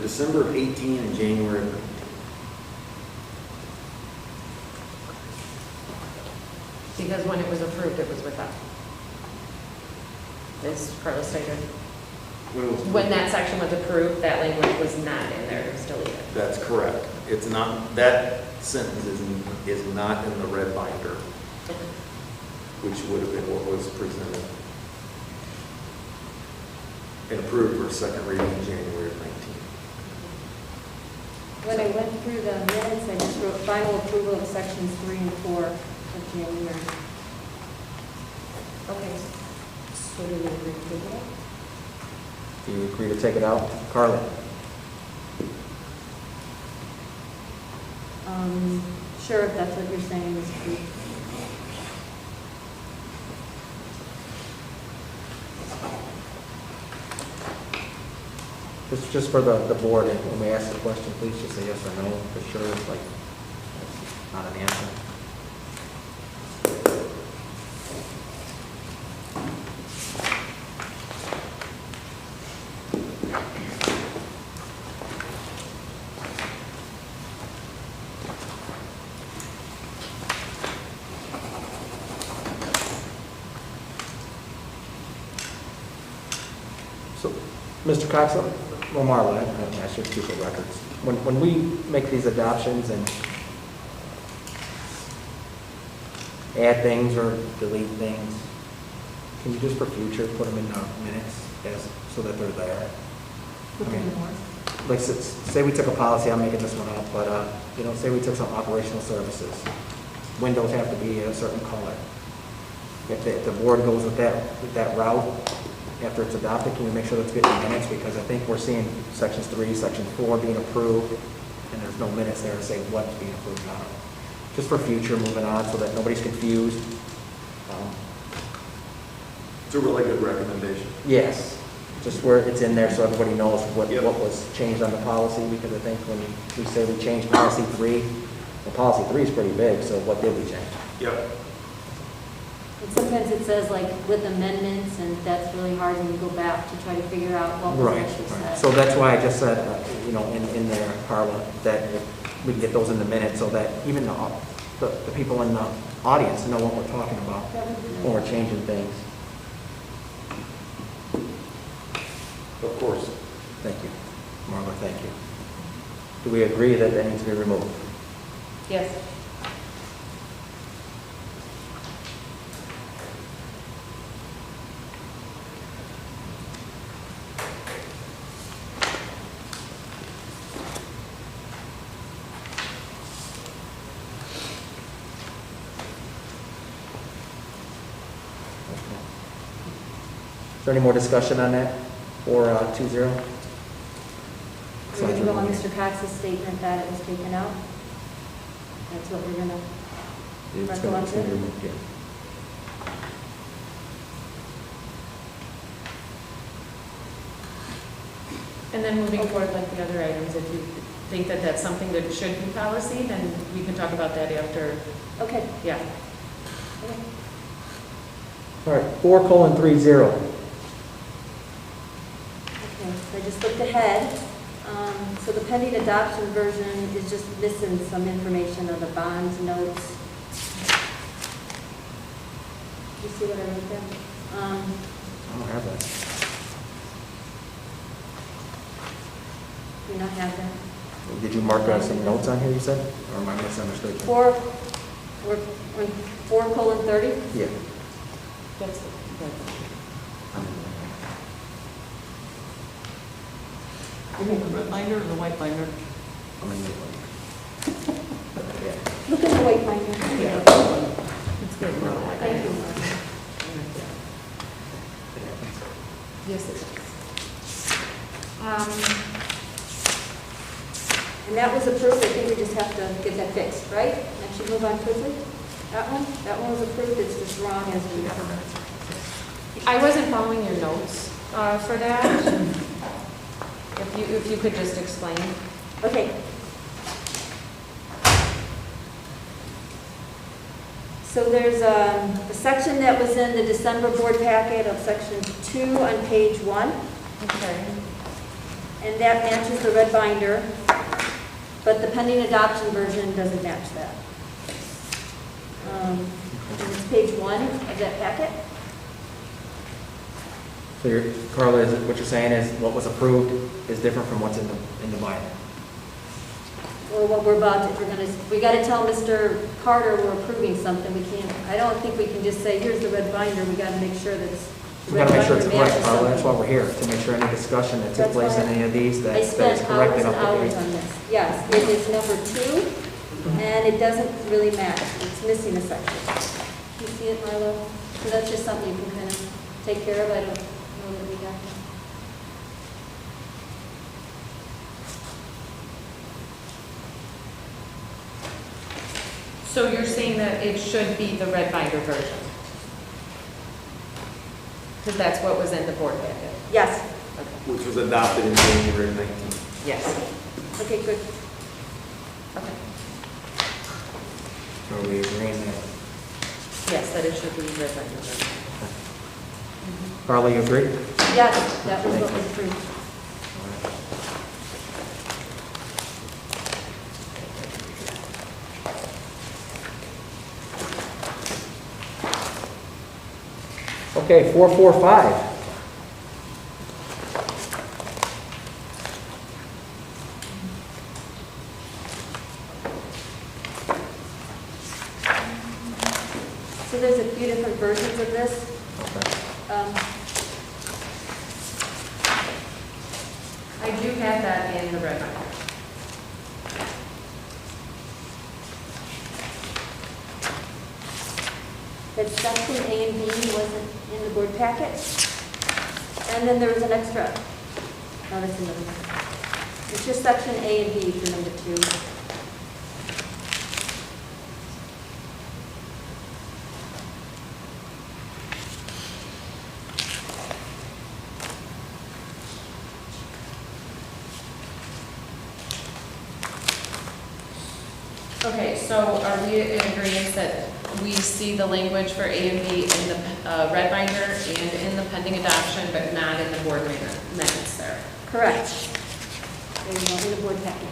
December of 18 and January of 19. Because when it was approved, it was with us. As Carla stated. When that section was approved, that language was not in there, it was deleted. That's correct. It's not, that sentence is not in the red binder, which would have been what was presented and approved for second reading in January of 19. When I went through the minutes, I just wrote final approval of sections 3 and 4 of January. Okay. So do we agree to that? Do you agree to take it out? Carla? Sure, if that's what you're saying, Ms. Creed. Just for the board, and when we ask the question, please just say yes or no, for sure, it's like, it's not an answer. So, Mr. Cox, well, Marla, I should keep the records. When we make these adoptions and add things or delete things, can you just for future put them in the minutes so that they're there? Okay. Like, say we took a policy, I'm making this one up, but, say we took some operational services. Windows have to be a certain color. If the board goes with that route, after it's adopted, can we make sure that's getting minutes? Because I think we're seeing sections 3, section 4 being approved, and there's no minutes there to say what's being approved now. Just for future, moving on, so that nobody's confused. It's a really good recommendation. Yes. just where it's in there so everybody knows what Yep. was changed on the policy, because I think when we say we changed policy 3, well, policy 3 is pretty big, so what did we change? Yep. And sometimes it says like with amendments, and that's really hard when you go back to try to figure out what was Right, actually right. said. So that's why I just said, in there, Carla, that we can get those in the minutes so that even the people in the audience know what we're talking about That would be when good. we're changing things. Of course. Thank you. Marla, thank you. Do we agree that that needs to be removed? Yes. Is there any more discussion on that, or 2-0? We're going to go on Mr. Cox's statement that it was taken out. That's what we're going to, It's Mark, gonna be Mark? removed, yeah. And then moving forward like the other items, if you think that that's something that should be policy, then we can talk about that after, okay. yeah. Okay. All right, 4:30. Okay, so I just looked ahead. So the pending adoption version is just missing some information on the bonds notes. You see what I wrote there? I don't have that. Do you not have that? Did you mark some notes on here, you said? Or am I misunderstood? 4:30? Yeah. That's You mean the red binder or the white binder? I mean, yeah. Look at the white binder. It's good. Thank you. Yes, it is. And that was approved, I think we just have to get that fixed, right? That should move on quickly. That one was approved, it's just wrong as we ever. I wasn't following your notes for that. If you could just explain. Okay. So there's a section that was in the December board packet of section 2 on page 1, Okay. and that matches the red binder, but the pending adoption version doesn't match that. And it's page 1 of that packet. So Carla, what you're saying is what was approved is different from what's in the binder? Or what we're about to, we got to tell Mr. Carter we're approving something. We can't, I don't think we can just say, here's the red binder. We got to make sure that it's. the We gotta red make sure it's binder correct, matches Carla, that's why something. we're here, to make sure any discussion that took That's place why in any of these, I that is spent correct hours and and up to hours date. on this. Yes, it is number 2, and it doesn't really match. It's missing a section. Can you see it, Marlo? So that's just something you can kind of take care of. I don't know that we got that. So you're saying that it should be the red binder version? Because that's what was in the board packet? Yes. Okay. Which was adopted in January 19th. Yes. Okay, good. Okay. Are we agreeing that? Yes, that it should be red binder version. Carla, you agree? Yes, that was what was approved. Okay, 445. So there's a few different versions of this. I do have that in the red binder. That section A and B wasn't in the board packet. And then there was an extra, no, that's another one. It's just section A and B for number 2. so are we in agreement that we see the language for A and B in the red binder and in the pending adoption, but not in the board minutes there? Correct. There you go, in the board packet.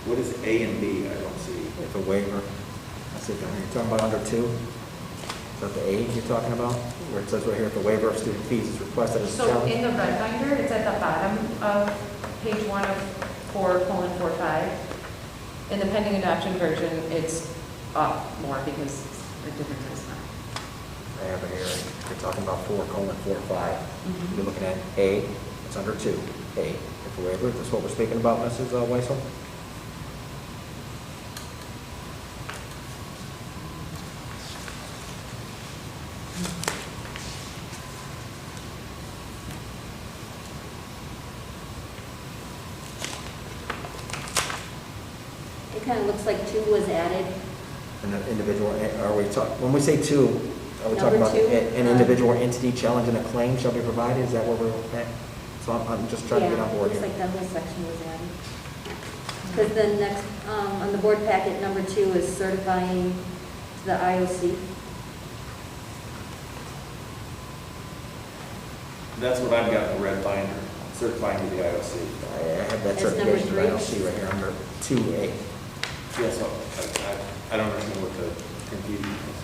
What is A and B? I don't see. It's a waiver. I see, you're talking about under 2? Is that the A you're talking about? Where it says right here, the waiver of student fees is requested as a So challenge? in the red binder, it's at the bottom of page 1 of 4:45. In the pending adoption version, it's up more because the difference is not. I have it here. You're talking about 4:45. You're looking at A, it's under 2. A, it's a waiver. That's what we're speaking about, Mrs. Weissel? It kind of looks like 2 was added. An individual, are we when we say 2, are we talking Number about 2? an individual entity challenging a claim shall be provided? Is that what we're at? So I'm just trying to get on board Yeah, here. looks like that whole section was added. Because the next, on the board packet, number 2 is certifying to the IOC. That's what I've got in the red binder, certifying to the IOC. I have that That's number certification, but I don't see right here under 2A. Yes, I don't understand what the confusion is.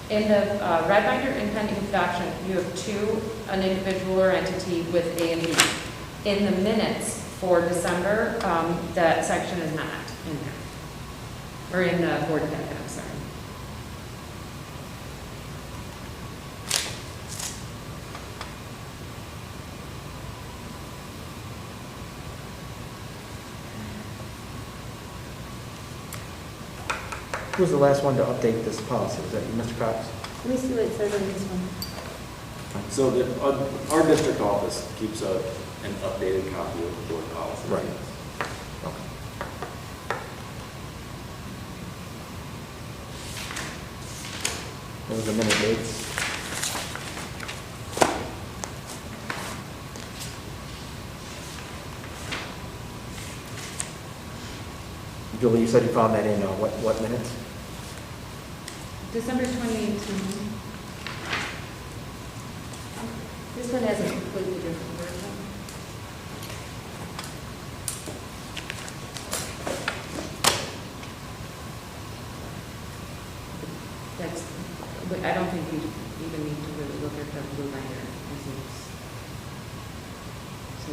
In the red binder and pending adoption, you have 2, an individual or entity with A and B. In the minutes for December, that section is not in there. Or in the board packet, I'm sorry. Who was the last one to update this policy? Was that you, Mr. Cox? Let me see what it says on this one. So our district office keeps an updated copy of the board policy. Right. Okay. What was the minute dates? Julie, you said you found that in what minutes? December 2018. This one has a completely different version. But I don't think you even need to really look at the blue binder. So,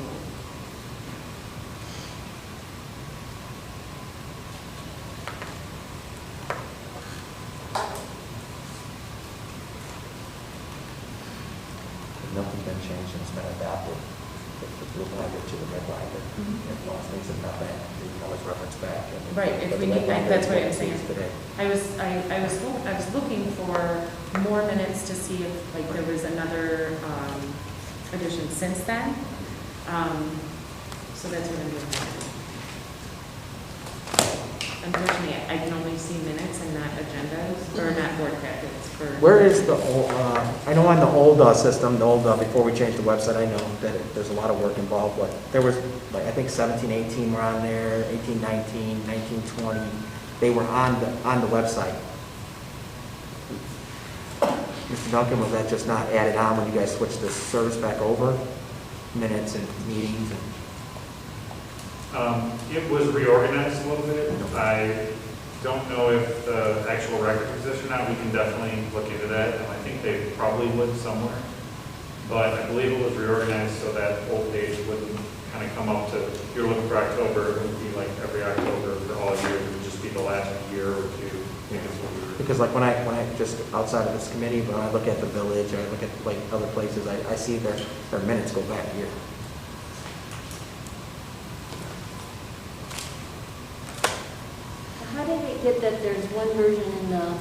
Nothing's been changed and it's been adapted. The blue binder to the red binder. If lost things have not been, you can always reference back. Right, if But we the red need, binder that's is what we I'm saying. see today. I was looking for more minutes to see if, like, there was another, addition since then. So that's what I'm doing. Unfortunately, I can only see minutes and not agendas, or not board packets for. Where is the old, I know on the old system, before we changed the website, I know that there's a lot of work involved, but there was, like, I think 17, 18 were on there, 18, 19, 19, 20. They were on the website. Mr. Duncan, was that just not added on when you guys switched the service back over? Minutes and meetings and? It was reorganized a little bit. I don't know if the actual record exists or not. We can definitely look into that, and I think they probably would somewhere. but I believe it was reorganized so that old page wouldn't kind of come up to, if you're looking for October, it wouldn't be like every October for all years, it would just be the last year or two. I think is what we were. Because like when I just outside of this committee, when I look at the village, or I look at like other places, I see their minutes go back a year. How did it get that there's one version in the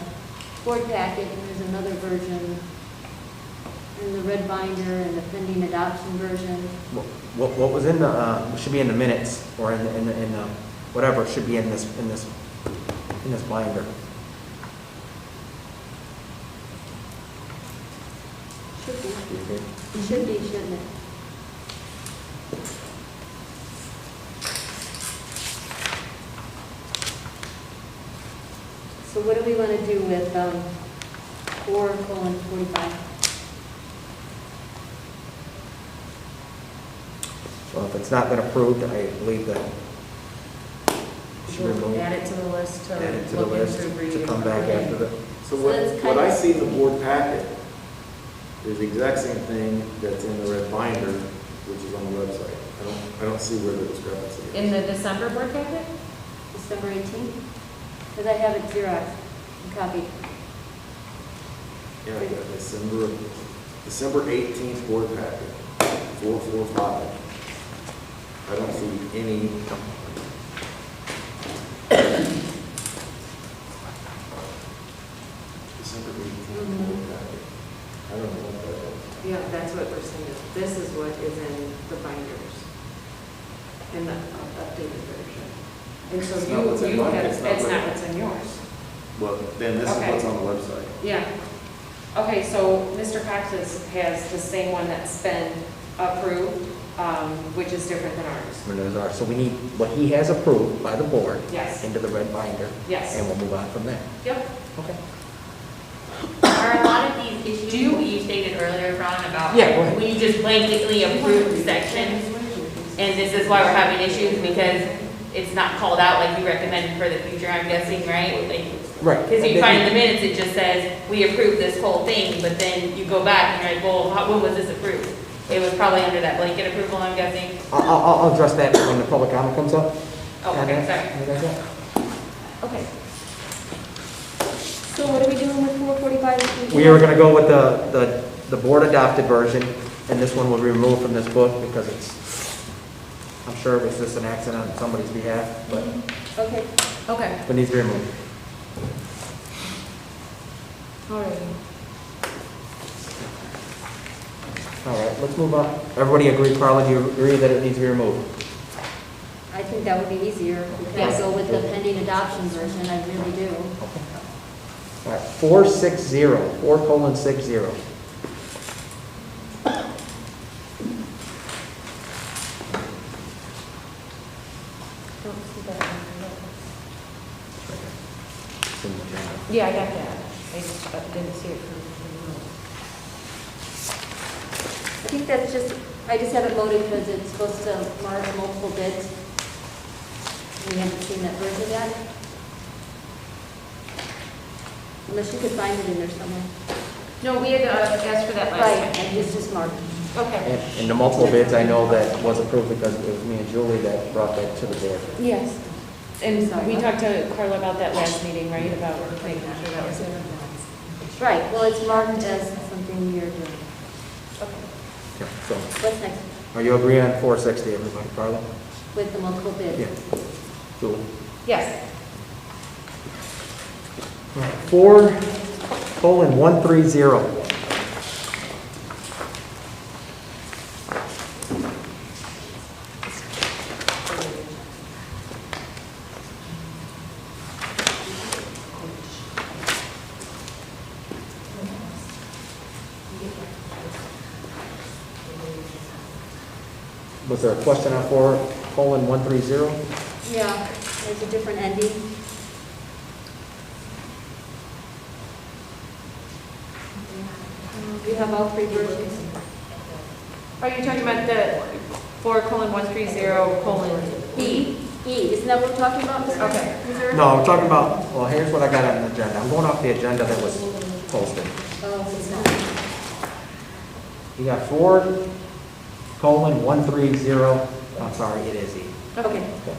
board packet and there's another version in the red binder and the pending adoption version? What was in the, should be in the minutes, or in the, whatever, should be in this binder. Should be. It should be, shouldn't it? So what do we want to do with 4:45? Well, if it's not been approved, I believe that it should be We'll removed. add it to the list to Add it to the look list into to reading. come back after the, So So what, that's what kind I of- see in the board packet is the exact same thing that's in the red binder, which is on the website. I don't see where the discrepancy is. In the December board packet? December 18th? Because I have it Xerox and copied. Yeah, I got December 18th board packet, 445. I don't see any. December 18th board packet. I don't know what that is. Yeah, that's what we're saying. This is what is in the binders, in the updated version. And so It's not what's in you mine. have, It's not that's what- not what's in yours. Well, then this is Okay. what's on the website. Yeah. Okay, so Mr. Cox has the same one that's been approved, which is different than ours. when those are. So we need what he has approved by the board Yes. into the red binder, Yes. and we'll move on from there. Yep. Okay. Are a lot of these issues what you stated earlier, Ron, about Yeah, go ahead. when you just blanketly approve sections, and this is why we're having issues, because it's not called out like you recommended for the future, I'm guessing, right? Like, Right. because you find in the minutes, it just says, we approved this whole thing, but then you go back and you're like, well, when was this approved? It was probably under that blanket approval, I'm guessing. I'll address that when the public comment comes up. Oh, okay, sorry. Okay. So what are we doing with 4:45? We are gonna go with the board adopted version, and this one will be removed from this book because it's, I'm sure it was just an accident on somebody's behalf, but Okay, Okay. it needs to be removed. all right. All right, let's move on. Everybody agree, Carla, do you agree that it needs to be removed? I think that would be easier. We can Yes. go with the pending adoption version, I really do. All right, 460, 4:60. Don't see that on the It's in the agenda. Yeah, I got that. I just didn't see it from the I think that's just, I just have it loaded because it's supposed to mark multiple bids. We haven't seen that version yet. Unless you could find it in there somewhere. No, we had asked for that last Right, time. and it's just marked. Okay. And the multiple bids, I know that was approved because it was me and Julie that brought that to the board. Yes. And Sorry, we what? talked to Carla about that last meeting, right? About making sure that was in. Right, well, it's marked as something you're doing. Okay. Yeah, so, What's next? are you agreeing on 460, everybody, Carla? With the multiple bids? Yeah. Julie? Yes. 4:130. Was there a question on 4:130? Yeah, there's a different ending. You have all three versions? Are you talking about the 4:130:? E, isn't that what we're talking about, Mr. Okay. Reserve? No, we're talking about, well, here's what I got on the agenda. I'm going off the agenda that was posted. Oh, it's not. You got Ford, colon, 130, I'm sorry, it is E. Okay. Okay.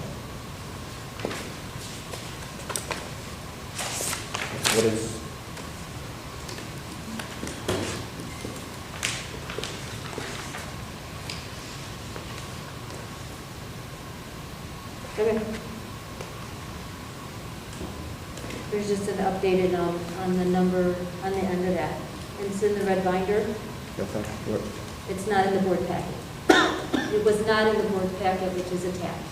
What is, Okay. There's just an updated on the number, on the end of that. And it's in the red binder. okay, what- It's not in the board packet. It was not in the board packet, which is attached.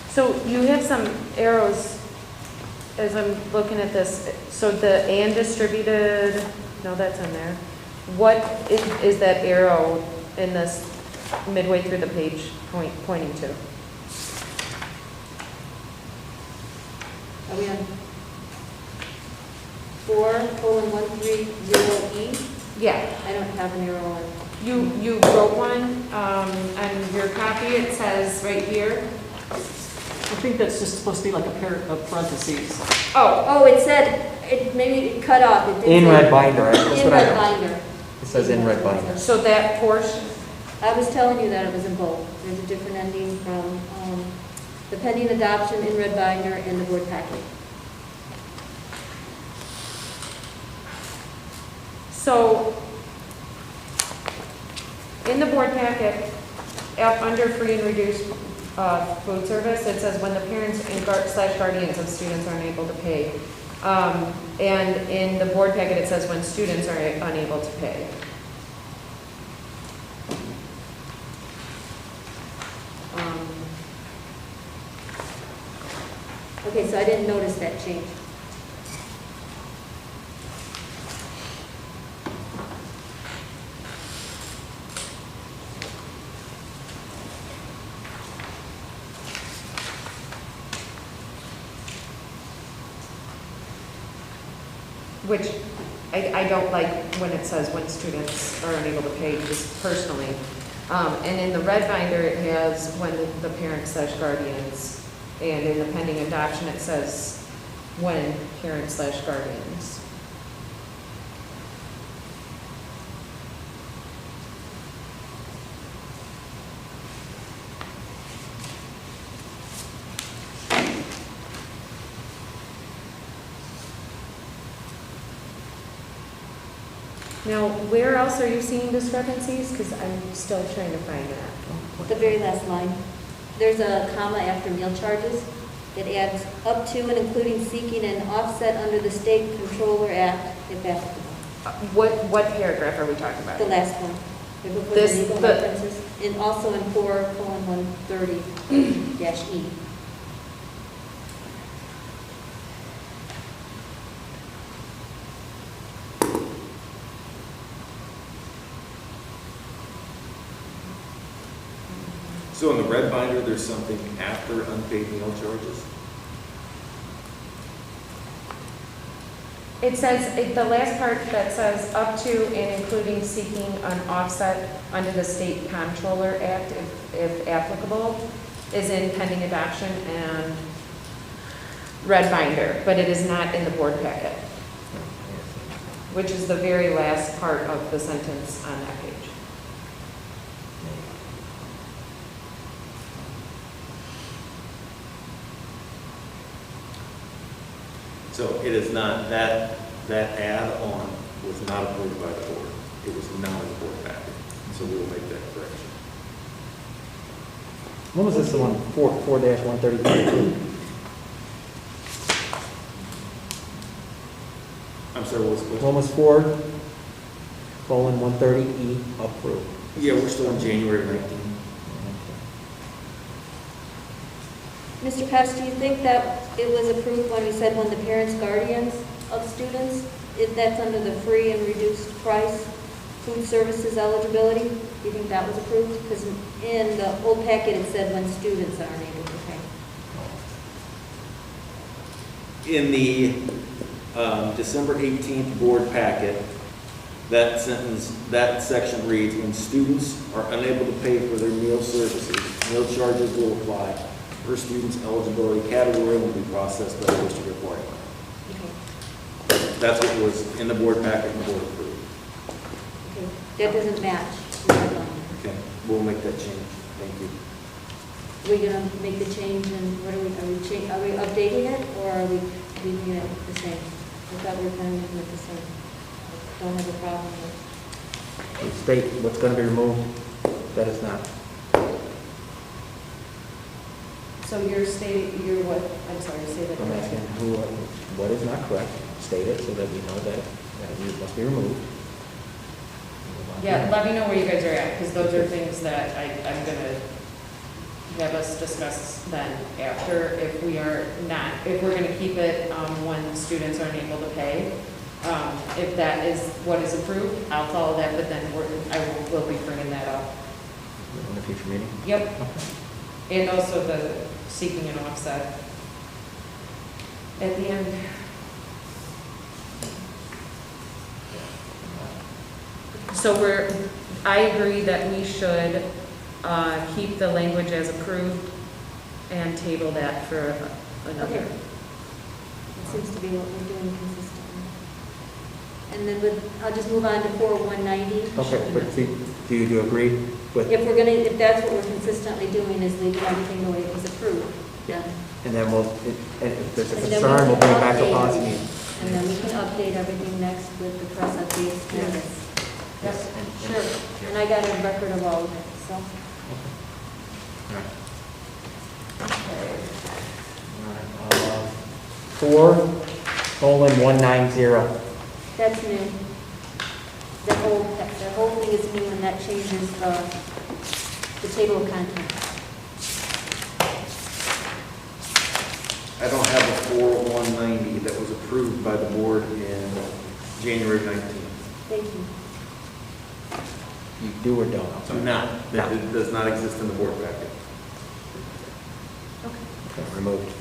So you have some arrows, as I'm looking at this, so the and distributed, no, that's in there. What is that arrow in this midway through the page pointing to? Are we on 4:130E? Yeah, I don't have an arrow on. you wrote one, on your copy, it says right here. I think that's just supposed to be like a pair of parentheses. Oh, it said, maybe it cut off. It didn't in say- red binder, right? That's In what red I, binder. it says in red binder. So that portion, I was telling you that it was in both. There's a different ending from the pending adoption in red binder and the board packet. so in the board packet, under free and reduced food service, it says when the parents and / guardians of students are unable to pay. And in the board packet, it says when students are unable to pay. Okay, so I didn't notice that change. Which I don't like when it says when students are unable to pay, just personally. And in the red binder, it has when the parents / guardians, and in the pending adoption, it says when parents / guardians. Now, where else are you seeing discrepancies? Because I'm still trying to find that. The very last line, there's a comma after meal charges. It adds up to and including seeking an offset under the State Controller Act, if applicable. What paragraph are we talking about? The last one. Right before This- the legal the- references. And also in 4:130-E. So in the red binder, there's something after unpaid meal charges? It says, the last part that says up to and including seeking an offset under the State Controller Act, if applicable, is in pending adoption and red binder, but it is not in the board packet, which is the very last part of the sentence on that page. So it is not, that add-on was not approved by the board. It was not in the board packet. So we will make that correction. when was this the one, 4-130? I'm sorry, what was the question? When was Ford, colon, 130E approved? Yeah, we're still in January 19. Mr. Pest, do you think that it was approved when we said when the parents, guardians of students, if that's under the free and reduced price food services eligibility? Do you think that was approved? Because in the old packet, it said when students are unable to pay. In the December 18th board packet, that sentence, that section reads, when students are unable to pay for their meal services, meal charges will apply. Per student's eligibility category will be processed by the district requirement. Okay. That's what was in the board packet and the board approved. Okay, that doesn't match the red binder. Okay, we'll make that change. Thank you. We're gonna make the change and what are we updating it or are we leaving it the same? I thought we were kind of leaving it the same. Don't have a problem with. State what's going to be removed, that is not. So you're stating, you're what, I'm sorry, say that. I'm asking what is not correct, state it so that we know that it must be removed. Yeah, let me know where you guys are at, because those are things that I'm gonna have us discuss then after, if we are not, if we're gonna keep it, when students aren't able to pay. If that is what is approved, I'll follow that, but then we'll be bringing that up. In the future meeting? Yep. And also the seeking an offset at the end. So I agree that we should keep the language as approved and table that for another. Okay. It seems to be what we're doing consistently. And then I'll just move on to 4.190. Okay, but do you agree with? If that's what we're consistently doing is leaving everything the way it was approved, then. And then if there's a And then we concern, we'll bring it back to update- policy meeting. And then we can update everything next with the press updates. Yes. Yes. Sure. And I got a record of all of it, so. All right. 4:190. That's new. The whole thing is new and that changes the table of contents. I don't have a 4.190 that was approved by the board in January 19th. Thank you. You do or don't? Do not. That it does not exist in the board packet. Okay, removed.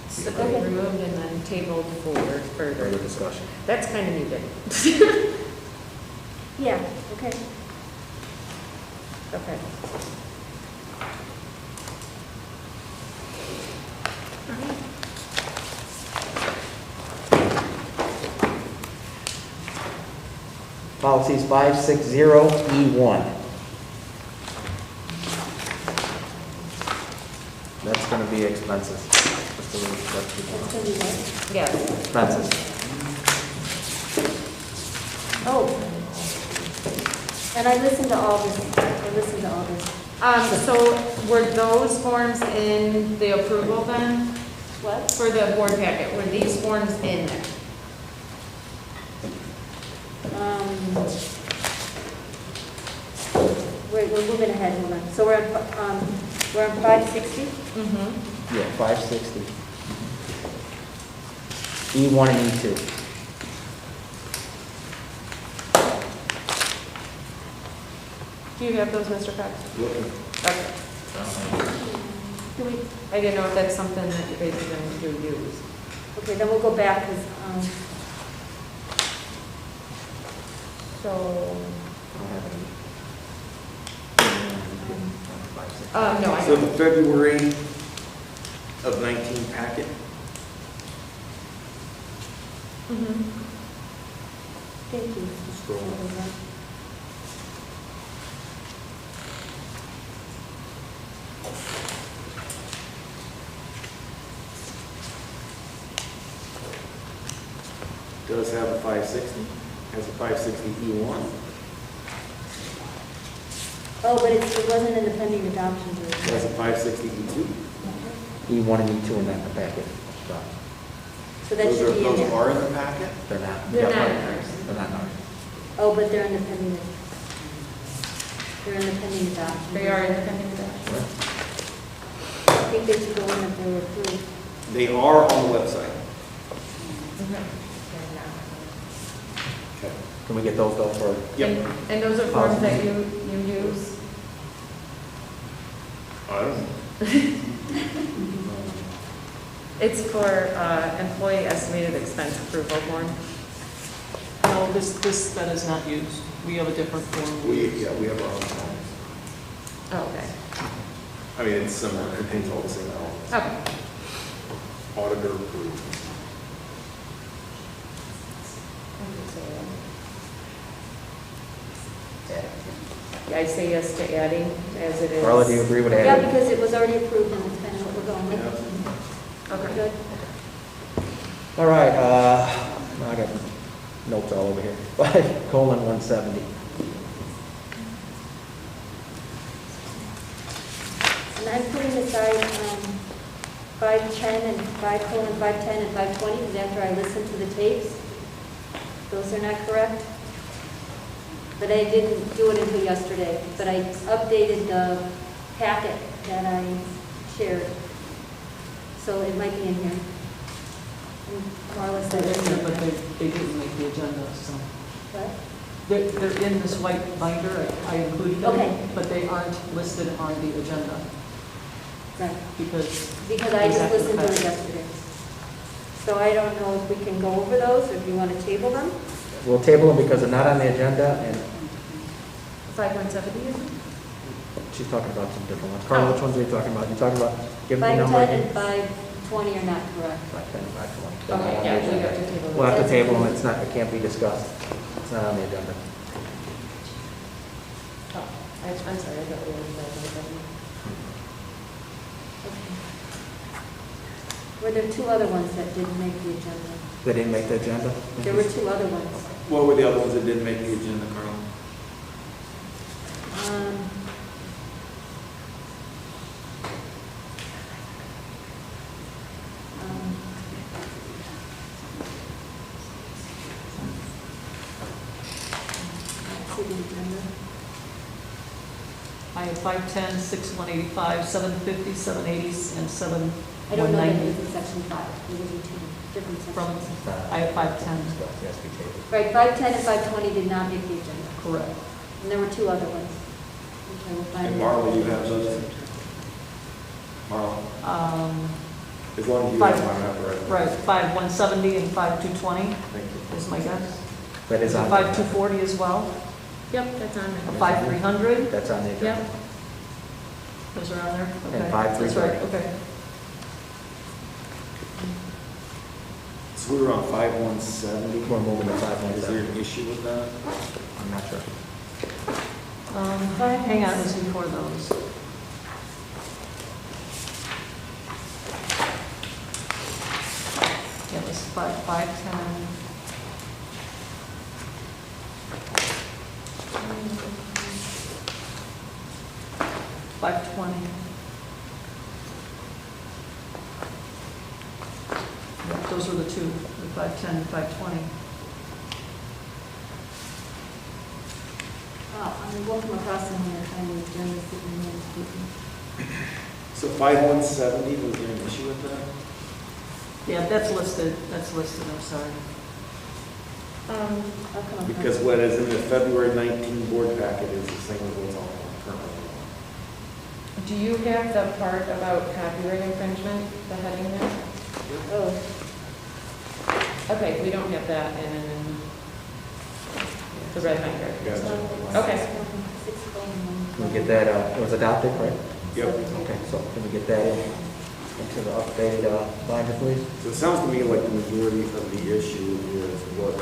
So removed and then tabled for Further further. discussion. That's kind of needed. Yeah, okay. Okay. Policies 560E1. That's going to be expenses. Just a little, That's going to be what? Yes. expenses. Oh. And I listened to all this. So were those forms in the approval then? What? For the board packet, were these forms in there? We're moving ahead, hold on. So we're on 560? Mm-hmm. Yeah, 560. E1 and E2. Do you have those, Mr. Cox? Looking. Okay. Do we, I didn't know if that's something that you guys are going to use. okay, then we'll go back, because, So, I don't have any. no, I So don't. the February of 19 packet, Mhm. thank you. scroll. Does have a 560, has a 560E1. Oh, but it wasn't in the pending adoption version. Has a 560E2. E1 and E2 in that packet. So that should be in Those there. are in the packet? They're not. They're not in ours. They're not in ours. Oh, but they're in the pending, adoption. They are in the pending adoption. I think they should go in if they were approved. They are on the website. Okay. Can we get those though for? Yep. And those are forms that you use? I don't know. It's for employee estimated expense approval form. No, that is not used. We have a different form. We have our own forms. Oh, okay. I mean, it's similar, it contains all the same elements. Okay. Auditor approved. I say yes to adding as it is. Carla, do you agree with Yeah, adding? because it was already approved and it's kind of what we're going with. Okay. Good. All right, I got notes all over here. 5:170. And I'm putting aside 510 and 5:510 and 520, because after I listened to the tapes, those are not correct. But I didn't do it until yesterday, but I updated the packet that I shared. So it might be in here. And Marla said They're it's in in there, but there. they didn't make the agenda, so. What? They're in this white binder, I included Okay. them, but they aren't listed on the agenda Right, because. because I just Exactly. listened to it yesterday. So I don't know if we can go over those, or if you want to table them? We'll table them because they're not on the agenda, and 5170 is it? she's talking about some different ones. Carla, which ones are you talking about? You talking about, give me the number 510 again? and 520 are not correct. 5:10, 5:20. Okay, yeah, we have to table We'll it. have to table them, it's not, it can't be discussed. It's not on the agenda. Oh, I'm sorry, I thought we were 5170. Okay. Were there two other ones that didn't make the agenda? They didn't make the agenda? There were two other ones. What were the other ones that didn't make the agenda, Carl? Um, um, let's see the agenda. I have 510, 6185, 750, 780, and I don't know that it 7190. was in section 5. It was in two different From, sections. I have 510, Yes, we tabled. Right, 510 and 520 did not make the agenda. correct. And there were two other ones. which I will find And out. Marla, you have those? Marla, as long as you Five- have mine, I have the Right, 5170 and 5220 Thank you. is my guess. That is on. 5240 as well, Yep, that's on there. 5300, That's on the agenda. Yep. those are on there? And Okay, 5330. That's right, okay. So we were on 5170. We're moving to Is there 5:170. an issue with that? I'm not sure. Hang on, let's before those. Yeah, this is 510. $520. Yeah, those were the two, the 510 and 520. I won't come across them when they're trying to adjourn the city meeting. So 5170, was there an issue with that? Yeah, that's listed, I'm sorry. I'll come across. Because what is in the February 19 board packet is the same as what's on currently. Do you have the part about copyright infringement, the heading there? Oh, Okay, we don't have that in the red binder. Gotcha. Okay. 6:01. Can we get that, it was adopted, right? Yep. Okay, so can we get that into the updated binder, please? So it sounds to me like the majority of the issue is what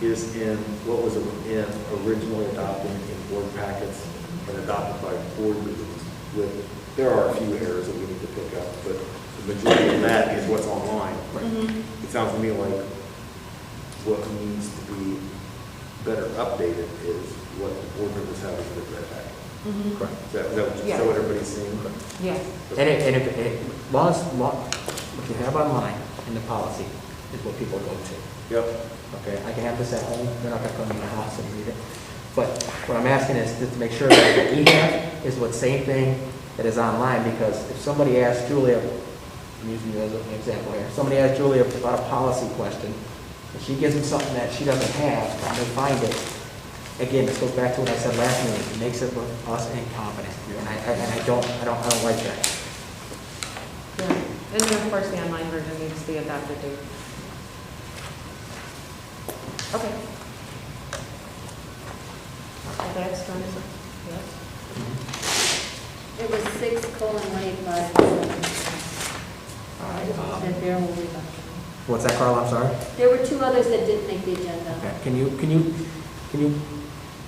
is in, what was in originally adopted in board packets and adopted by board meetings. There are a few errors that we need to pick up, but the majority of that is what's online. It sounds to me like what needs to be better updated is what the board members have in the red packet. Correct. Is that what everybody's seeing? Yes. And what you have online in the policy is what people go to. Yep. Okay, I can have this at home, they're not gonna come to my house and read it. But what I'm asking is just to make sure that what we have is what same thing that is online, because if somebody asks Julia, I'm using you as an example here, somebody asks Julia about a policy question, and she gives them something that she doesn't have, and they find it, again, this goes back to what I said last meeting, it makes it us incompetent, and I don't like that. Yeah. And then, of course, the online version needs to be adopted too. Okay. That's done, is it? Yes. It was 6:185. I just said Darryl will read that. What's that, Carl? I'm sorry? There were two others that didn't make the agenda. Okay, can you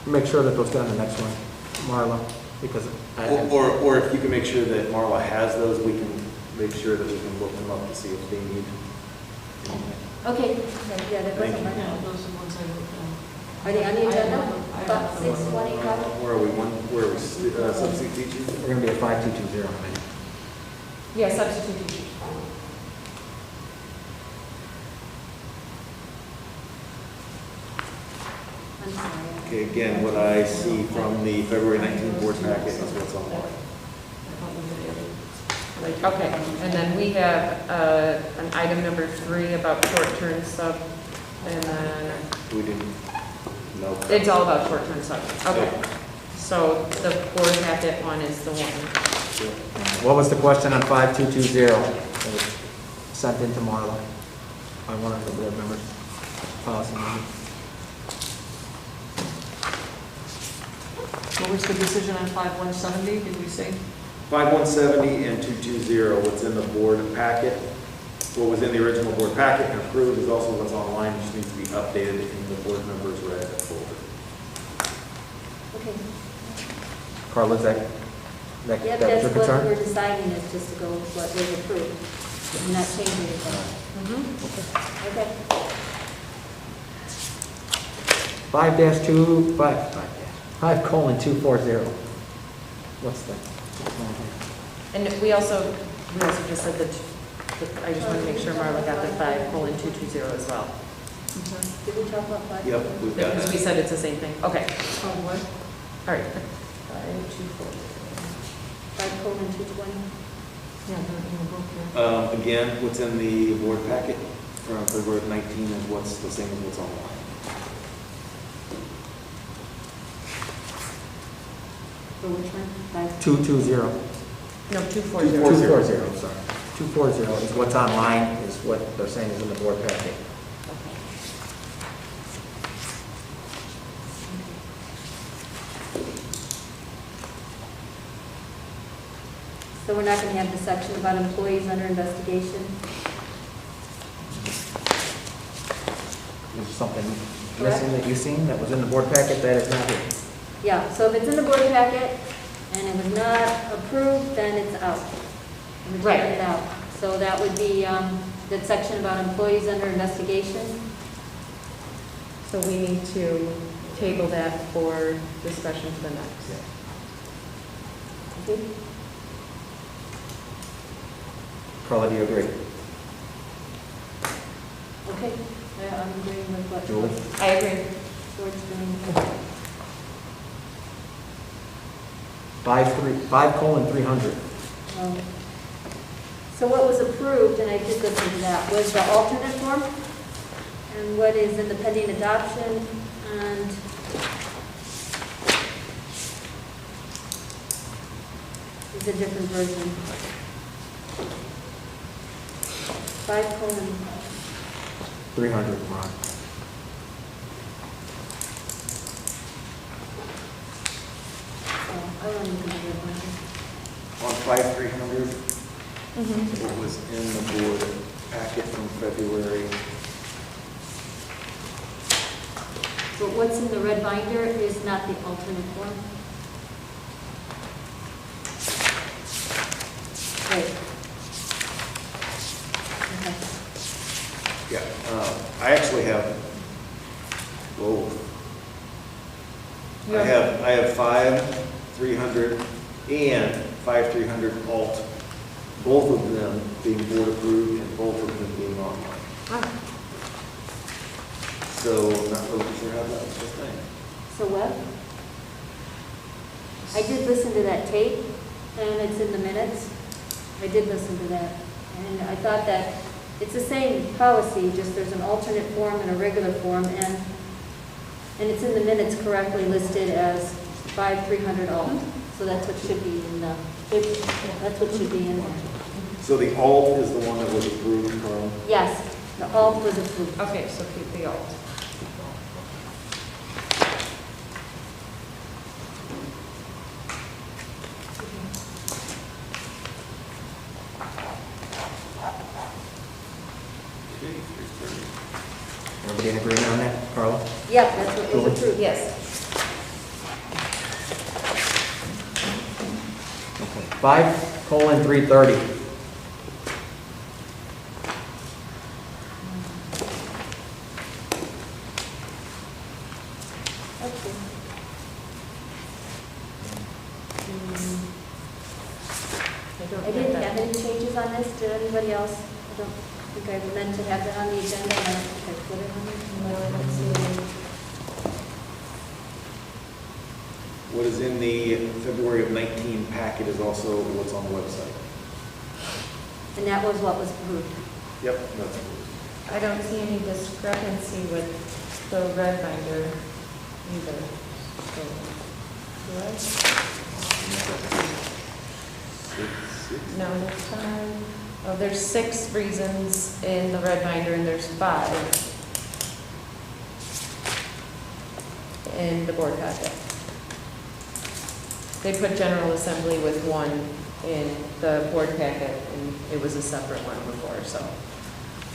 make sure that those go on the next one, Marla? Because Or if you can make sure that Marla has those, we can make sure that we can look them up to see if they need. Okay, yeah, that Thank wasn't you. right. Yeah, those are the ones I wrote down. Are they on the agenda? I About have- 6:25? Where are we, where are we, substitute teachers? we're going to be at 5220, I think. Yeah, substitute teachers. I'm sorry. Okay, again, what I see from the February 19th board packet is what's online. I thought we had added, like, Okay, and then we have an item number 3 about short-term sub, and then We didn't, no. it's all about short-term sub. Okay, so the board packet one is the one. What was the question on 5220 that was sent in to Marla by one of the board members? Policy members. what was the decision on 5170, did we say? 5170 and 220, what's in the board packet, what was in the original board packet and approved is also what's online, just needs to be updated in the board members' read folder. Okay. Carl, is that Yep, your that's what concern? we're deciding is just to go with what was approved. I'm not changing anything. Okay. 5-240. What's that? And we also just said that, I just want to make sure Marla got the 5:220 as well. Did we talk about that? Yep, we've got Because we that. said it's the same thing. Okay, Oh, what? all right. 5:240. 5:220? Yeah, they're in the book here. Again, what's in the board packet from February 19 is what's the same as what's online. For which one? 220. No, 240. 240, sorry. 240 is what's online, is what they're saying is in the board packet. So we're not going to have the section about employees under investigation? Is something missing that you've seen that was in the board packet that is not here? Yeah, so if it's in the board packet and it was not approved, then it's out. We're taking it out. So that would be that section about employees under investigation. So we need to table that for discussion to the next. Okay? Carla, do you agree? Okay, I'm agreeing with what Julie? I agree. George's doing. 5:300. So what was approved, and I did listen to that, was the alternate form, and what is in the pending adoption, and is a different version. 5:300. 300, Ron. I don't even know On 5300, what was in the board packet from February. But what's in the red binder is not the alternate form. Right. Okay. Yeah, I actually have, whoa. I have 5300 and 5300 alt, both of them being board approved and both of them being online. So I'm not really sure how that was the thing. So what? I did listen to that tape, and it's in the minutes. I did listen to that, and I thought that it's the same policy, just there's an alternate form and a regular form, and it's in the minutes correctly listed as 5300 alt. So that's what should be in the, that's what should be in there. So the alt is the one that was approved, Carl? Yes, the alt was approved. Okay, so keep the alt. Okay. Yeah, that's what was approved. Yes. 5:330. Okay. I didn't have any changes on this. Did anybody else? I don't think I meant to have that on the agenda. I don't think I put it on there. No, I don't see it. What is in the February of 19 packet is also what's on the website. And that was what was approved. Yep, that's I don't see any discrepancy with the red binder either. So, do I? No, there's 5. Oh, there's 6 reasons in the red binder and there's 5 in the board packet. They put General Assembly with 1 in the board packet, and it was a separate one before, so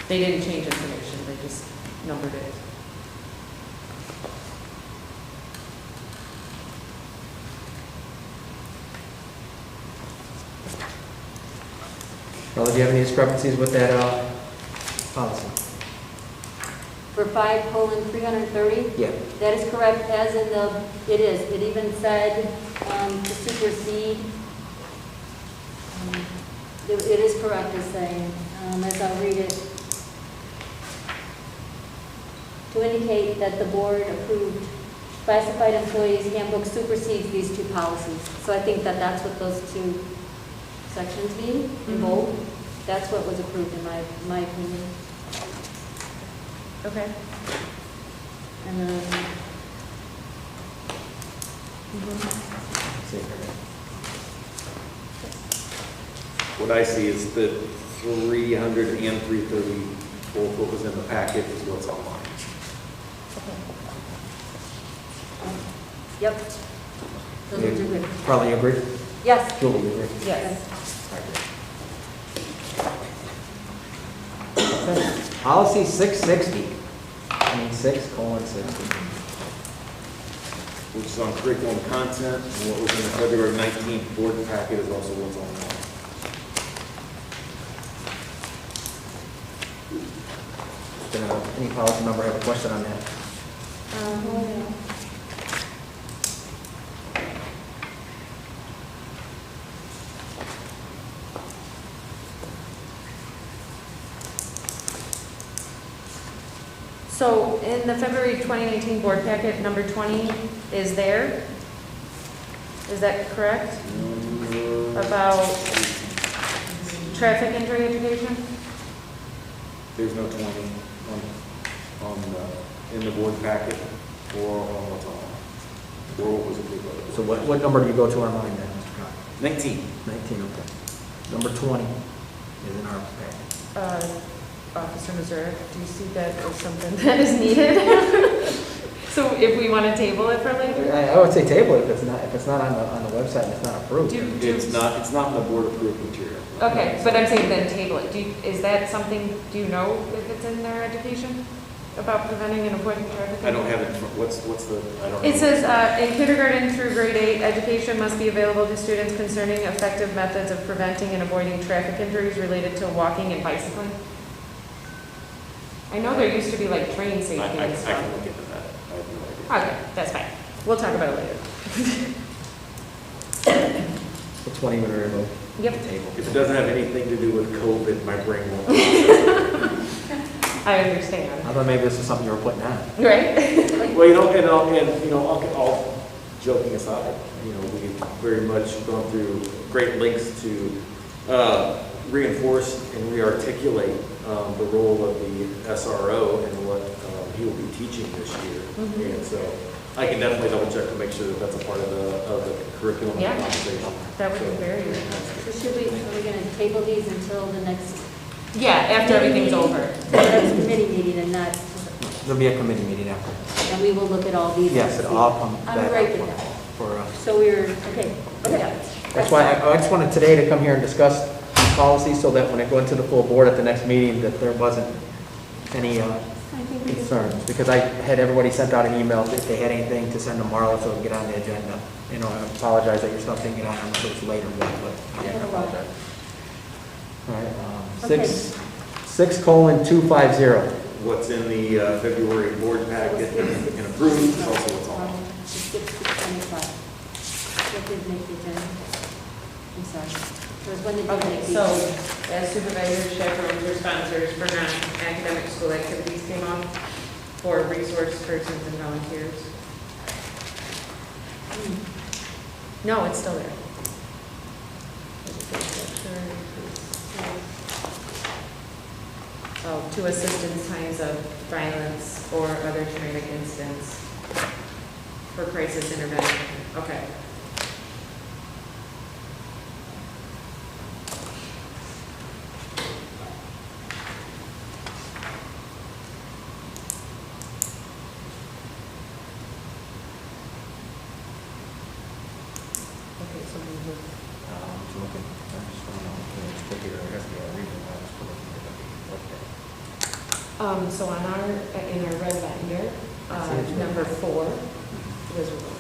they didn't change information, they just numbered it. Well, do you have any discrepancies with that policy? For 5:330? Yeah. That is correct, as in the, it is. It even said to supersede. It is correct as saying, as I'll read it, to indicate that the board approved classified employees handbook supersedes these 2 policies. So I think that that's what those 2 sections mean in bold. That's what was approved in my opinion. Okay. And then, what I see is that 300 and 330, both what was in the packet is what's online. yep. Those ones are good. Carly, you agree? Yes. Julie, you agree? Yes. Policy 660. 6:60. Which is on curriculum content, and what was in the February 19th board packet is also what's online. Any policy member have a question on that? So in the February 2019 board packet, number 20 is there. Is that correct? About traffic injury education? There's no 20 in the board packet or on what's online, or what was approved by the board. So what number do you go to online then, Mr. Cox? 19. 19, okay. Number 20 is in our packet. Officer Missouri, do you see that as something that is needed? So if we want to table it for later? I would say table it if it's not on the website and it's not approved. It's not in the board approved material. Okay, but I'm saying then table it. Is that something, do you know if it's in their education about preventing and avoiding traffic? I don't have it, what's the, I don't know. It says, in kindergarten through grade 8, education must be available to students concerning effective methods of preventing and avoiding traffic injuries related to walking and bicycling. I know there used to be like train safety I and can stuff. look into that. I have no idea. Okay, that's fine. We'll talk about it later. The 20 minute remote. Yep. Table. If it doesn't have anything to do with COVID, my brain won't. I understand. I thought maybe this is something you were putting on. Right? Well, all joking aside, we've very much gone through great lengths to reinforce and re-articulate the role of the SRO and what he will be teaching this year. Mhm. And so I can definitely double check to make sure that that's a part of the curriculum Yeah. conversation. That would be very good. So are we going to table these until the next? Yeah, after everything's over. Next committee meeting and not, There'll be a committee meeting after. and we will look at all these. Yes, it'll all come I'm back great up with that. for So we're, okay. That's why I just wanted today to come here and discuss these policies so that when I go into the full board at the next meeting, that there wasn't any I think we can. concerns, because I had everybody sent out an email if they had anything to send tomorrow so it would get on the agenda. You know, I apologize that your stuff didn't get on, I'm sure it's later, but again, I apologize. All right, Okay. 6:250. What's in the February board packet and approved is also what's on. Just skip 625. What did make the agenda? I'm sorry. It was when did you Okay, make the so agenda? as supervisors, chaperones, or sponsors for non-academic school activities came off for resource persons and volunteers. No, it's still there. Oh, to assist in times of violence or other traumatic instance for crisis intervention. Okay. Okay, so we move. Just looking, I just want to know, let's take it, there has to be a reason why it's put in there. So on our, in our red binder, I see it's red. number 4 was removed.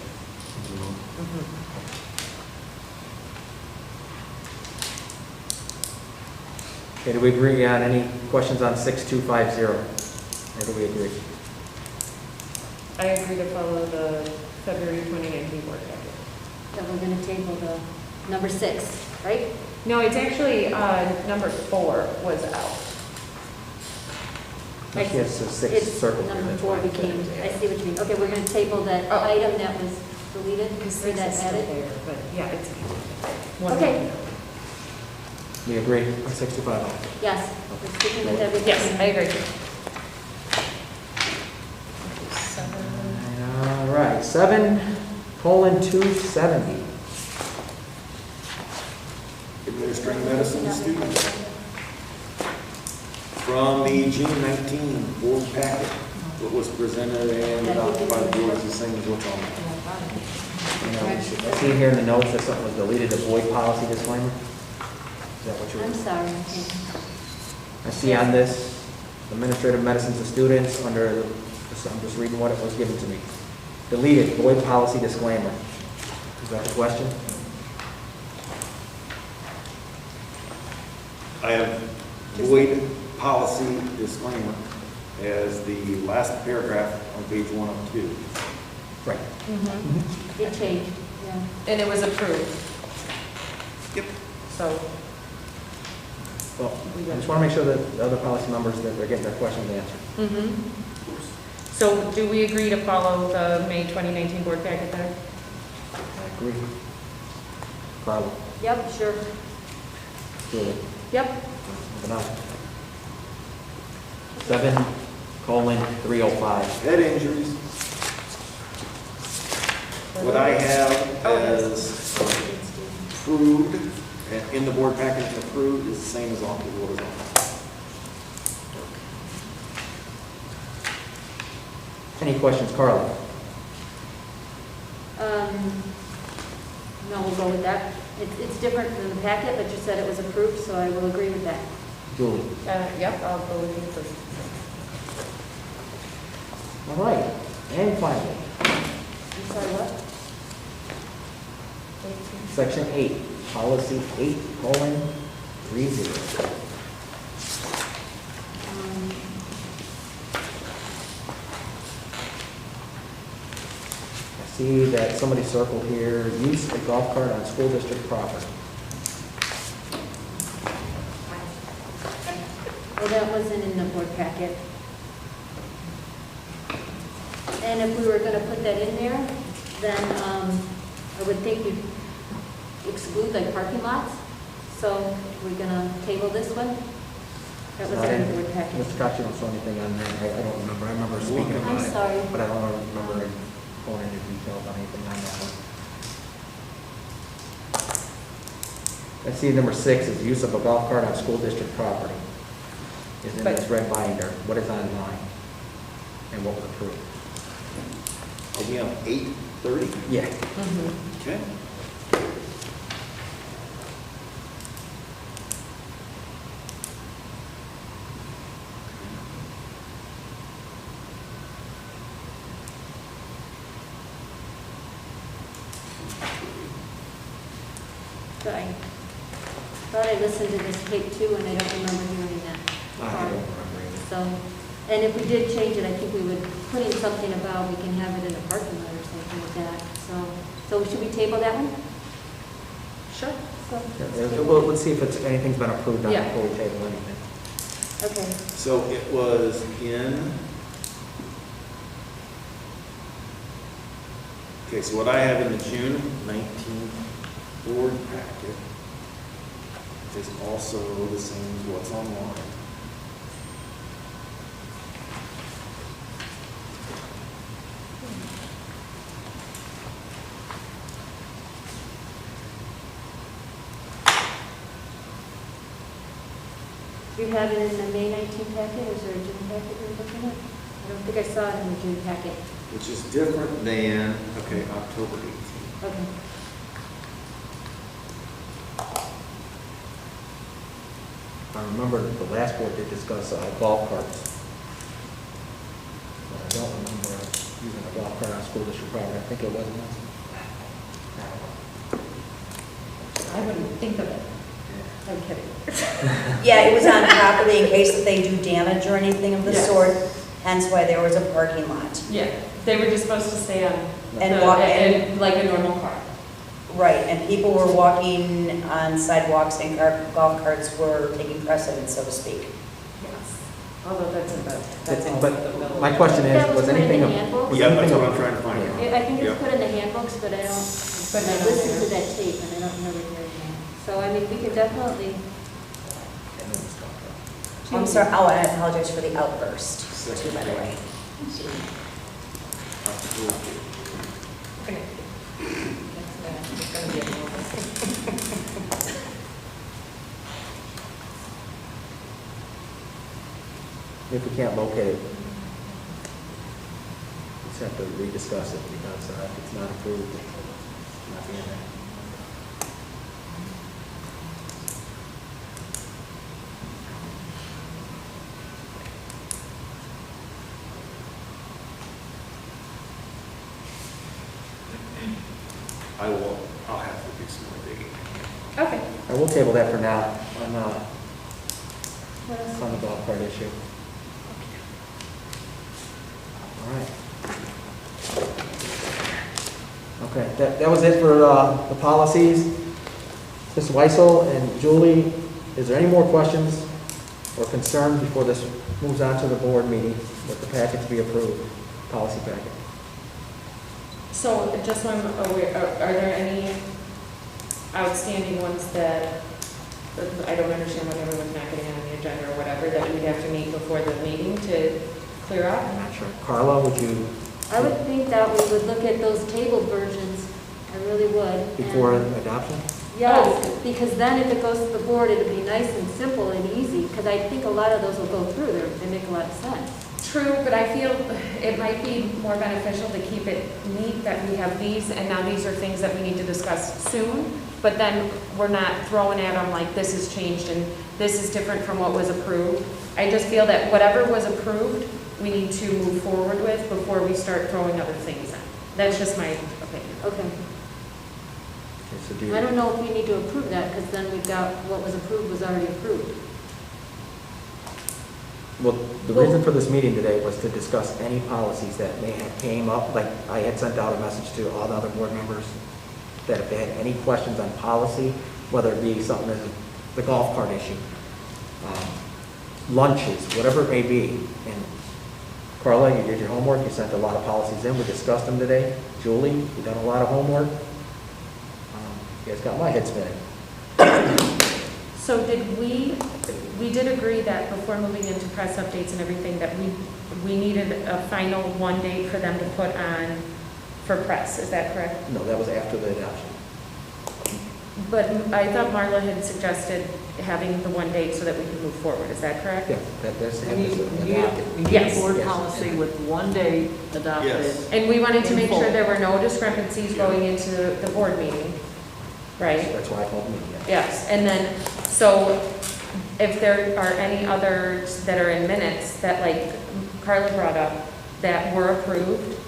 Okay, do we agree on any questions on 6250? Or do we agree? I agree to follow the February 2019 board packet. That we're going to table the number 6, right? No, it's actually, number 4 was out. She has a 6 It's circle here. number that's 4 why I became, said I it. see what you mean. Okay, we're going to table that Oh. item that was deleted, or It's that still added. there, but yeah, it's. one Okay. more. We agree on 625? Yes, we're sticking with everything. Yes, I agree. All right, 7:270. Administering medicine students. From the June 19 board packet, what was presented and adopted by the board is the same as what's on there. You know, I see here in the notes that something was deleted, the void policy disclaimer. Is that what you're? I'm sorry. I see on this, administrative medicine to students under, I'm just reading what it was given to me. Deleted, void policy disclaimer. Is that the question? I have void policy disclaimer as the last paragraph on page 1 of 2. Right. It changed, yeah. And it was approved. Yep. So, Well, I just want to make sure that the other policy members, that they're getting their questions answered. so do we agree to follow the May 2019 board packet there? I agree. Carla, Yep, sure. Julie, Yep. moving on. 7:305. Head injuries. What I have as approved, in the board package approved, is the same as on what is on. Any questions, Carla? No, we'll go with that. It's different than the packet, but you said it was approved, so I will agree with that. Julie? Yep, I'll go with you first. All right, and finally, I'm sorry, what? Section 8, Policy 8:30. I see that somebody circled here, use a golf cart on school district property. Well, that wasn't in the board packet. And if we were going to put that in there, then I would think you'd exclude like parking lots. So we're going to table this one? That was in the board packet. Mr. Cox, you don't show anything on there, I don't remember, I remember speaking about I'm it. sorry. But I don't remember going into details on anything on that one. I see number 6 is use of a golf cart on school district property. Is in this red binder, what is online? And what was approved? Are we on 8:30? Yeah. Okay. But I thought I listened to this tape too, and I don't remember hearing that. I don't remember either. So, and if we did change it, I think we would put in something about we can have it in a parking lot or something like that. So should we table that one? Sure. So, Yeah, let's see if anything's been approved on it Yeah. before we table anything. okay. So it was in, okay, so what I have in the June 19th board packet is also the same as what's online. Do you have it in the May 19th packet, or is there a June packet you're looking at? I don't think I saw it in the June packet. Which is different than, okay, October 18th. Okay. I remember that the last board did discuss golf carts. But I don't remember using a golf cart on school district property. I think it was once. I wouldn't think of it. I'm kidding. Yeah, it was on property in case that they do damage or anything of the Yes. sort, hence why there was a parking lot. Yeah, they were just supposed to stay on, And walk- and like a normal car. Right, and people were walking on sidewalks and golf carts were taking precedence, so to speak. Yes. Although that's in the, that's also But the village. my question That is, was was put in anything? the handbook? was Yeah, that's anything- what I'm trying to find out. I think Yeah. it's put in the handbooks, but I don't, But I not listened to there. that tape, and I don't remember hearing that. So, I mean, we could definitely I'm change sorry, it. oh, and I apologize for the outburst, too, by the way. October. It's gonna be a little bit. If we can't locate it, we just have to rediscuss it because if it's not approved, it's not being there. I'll have to do some more digging. Okay. I will table that for now What else? on the golf cart issue. All right. Okay, that was it for the policies. Ms. Weissel and Julie, is there any more questions or concerns before this moves on to the board meeting with the packet to be approved, policy packet? So just so I'm aware, are there any outstanding ones that, I don't understand what everyone's not getting on the agenda or whatever, that we'd have to meet before the meeting to clear up? I'm not sure. Carla, would you, I would think that we would look at those tabled versions, I really would. and- before adoption? Yes, because then if it goes to the board, it'd be nice and simple and easy, because I think a lot of those will go through, they make a lot of sense. True, but I feel it might be more beneficial to keep it neat that we have these, and now these are things that we need to discuss soon, but then we're not throwing at them like this has changed and this is different from what was approved. I just feel that whatever was approved, we need to move forward with before we start throwing other things in. That's just my opinion. Okay. Okay, so do you? I don't know if we need to approve that, because then we've got, what was approved was already approved. Well, the reason for this meeting today was to discuss any policies that may have came up, like I had sent out a message to all the other board members that if they had any questions on policy, whether it be something as the golf cart issue, lunches, whatever it may be. And Carla, you did your homework, you sent a lot of policies in, we discussed them today. Julie, you done a lot of homework. You guys got my head spinning. So did we did agree that before moving into press updates and everything, that we needed a final one date for them to put on for press, is that correct? No, that was after the adoption. But I thought Marla had suggested having the one date so that we could move forward, is that correct? Yeah, that's. You need Yes. a board Yes. policy with one date adopted. Yes. And we wanted to In make full. sure there were no discrepancies going into the board meeting, right? That's why I called the meeting, yeah. Yes, and then, so if there are any others that are in minutes that, like Carla brought up, that were approved,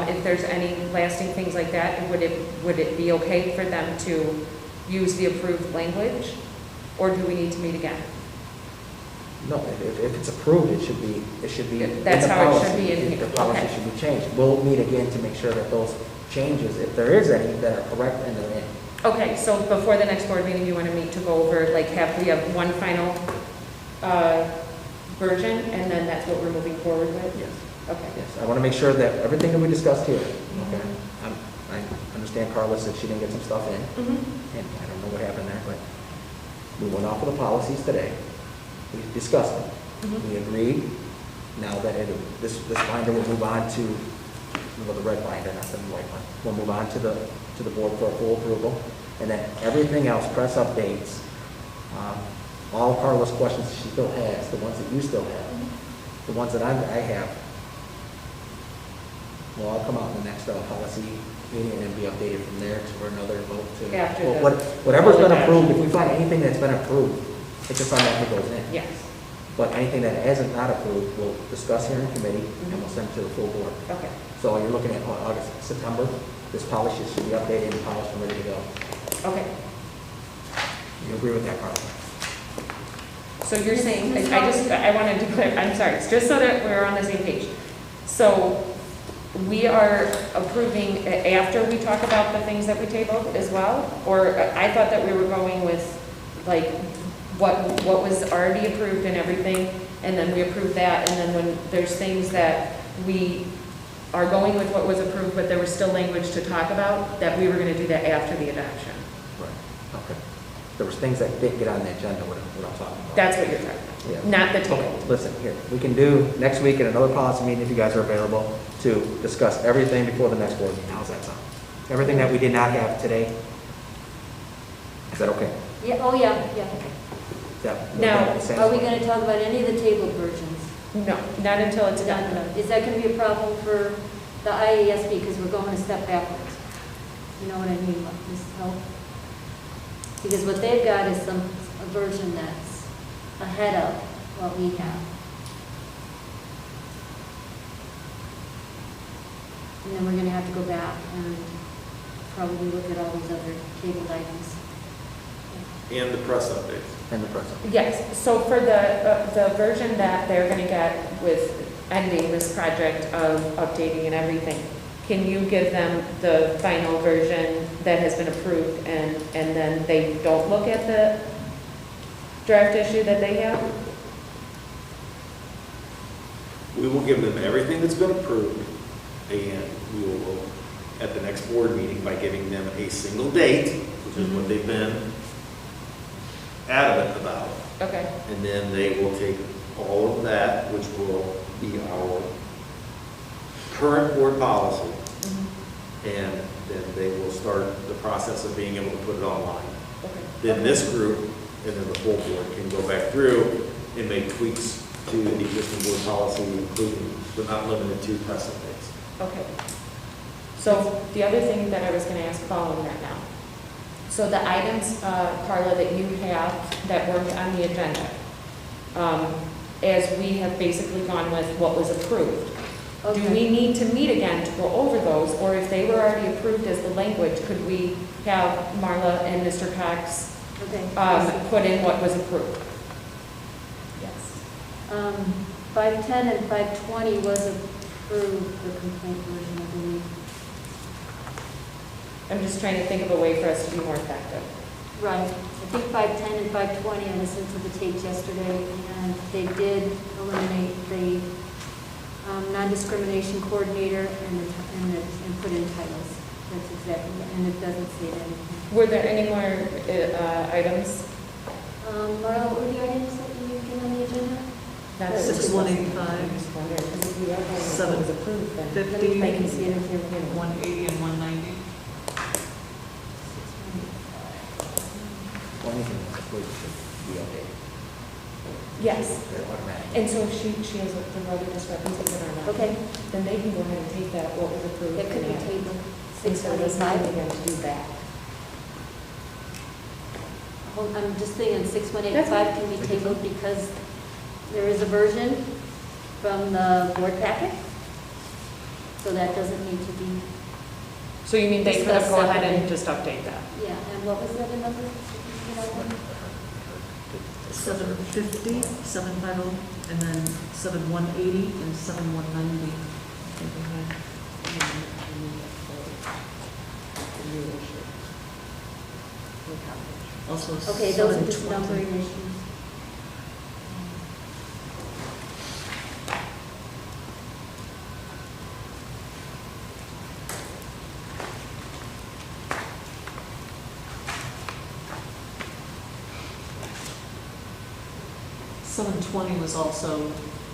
if there's any lasting things like that, would it be okay for them to use the approved language? Or do we need to meet again? No, if it's approved, it should be in the That's how it should policy. be in here. The policy Okay. should be changed. We'll meet again to make sure that those changes, if there is any, that are correct and they're in. Okay, so before the next board meeting, you want to meet to go over, like, we have one final version, and then that's what we're moving forward with? Yes. Okay. Yes, I want to make sure that everything that we discussed here, okay? I understand Carla said she didn't get some stuff in, and I don't know what happened there, but we went off of the policies today. We discussed them. We agreed. Now that this binder will move on to, well, the red binder, not the white one. We'll move on to the board for a full approval. And then everything else, press updates, all of Carla's questions she still has, the ones that you still have, the ones that I have, will all come out in the next policy meeting and then be updated from there to another vote to. After Well, the- whatever's been approved, if we find anything that's been approved, it just automatically goes in. Yes, But anything that isn't not approved, we'll discuss here in committee and we'll send it to the full board. okay. So you're looking at August, September, this policy should be updated and polished and ready to go. Okay, You agree with that, Carla? so you're saying, I wanted to clear, I'm sorry, it's just so that we're on the same page. So we are approving after we talk about the things that we tabled as well? Or I thought that we were going with, like, what was already approved and everything, and then we approve that, and then when there's things that we are going with what was approved, but there was still language to talk about, that we were gonna do that after the adoption. Right. Okay. There was things that didn't get on the agenda, what I'm talking about. That's what you're talking Yeah. about, not the Okay, table. listen, here, we can do next week in another policy meeting if you guys are available to discuss everything before the next board meeting. How's that sound? Everything that we did not have today? Is that okay? Yeah, oh, yeah, yeah. Is that- Now, that sounds Are we fine? going to talk about any of the tabled versions? No, not until it's adopted. Is that going to be a problem for the IASB, because we're going a step backwards? You know what I mean, Ms. Hope? Because what they've got is a version that's ahead of what we have. And then we're going to have to go back and probably look at all these other tabled items. And the press updates. And the president. Yes, so for the version that they're gonna get with ending this project of updating and everything, can you give them the final version that has been approved and then they don't look at the draft issue that they have? We will give them everything that's been approved, and we will, at the next board meeting, by giving them a single date, which is what they've been adamant about, Okay, and then they will take all of that, which will be our current board policy, and then they will start the process of being able to put it online. okay. Then this group, and then the full board can go back through and make tweaks to the existing board policy, including, but not limited to, press updates. Okay. So the other thing that I was gonna ask following that now. So the items, Carla, that you have that weren't on the agenda, as we have basically gone with what was approved, do Okay. we need to meet again to go over those? Or if they were already approved as the language, could we have Marla and Mr. Cox Okay. put in what was approved? Yes. 510 and 520 was approved, the complaint version, I believe. I'm just trying to think of a way for us to be more effective. Right. I think 510 and 520, I listened to the tapes yesterday, and they did eliminate the non-discrimination coordinator and put in titles. That's exactly, and it doesn't say that anything. Were there any more items? Marla, what were the items that you get on the agenda? Not that- 6185. I'm just wondering, because if we have one that was approved, then. 50, I can see it if you're looking. 180 and 190. Well, anything that's approved should be updated. Yes, They're automatic. and so if she has the other discrepancies in her mind, Okay, then they can go ahead and take that, what was approved. that could be and add- table Instead of us meeting 618. again to do that. I'm just thinking 6185 can be tabled because there is a version from the board packet. So that doesn't need to be, So you mean they could have Discuss go ahead and separately. just update that? Yeah, and what was that another, you know, one? 750, 750, and then 7180 and 7190. Also Okay, those are just 720. numbering issues. Seven 20 was also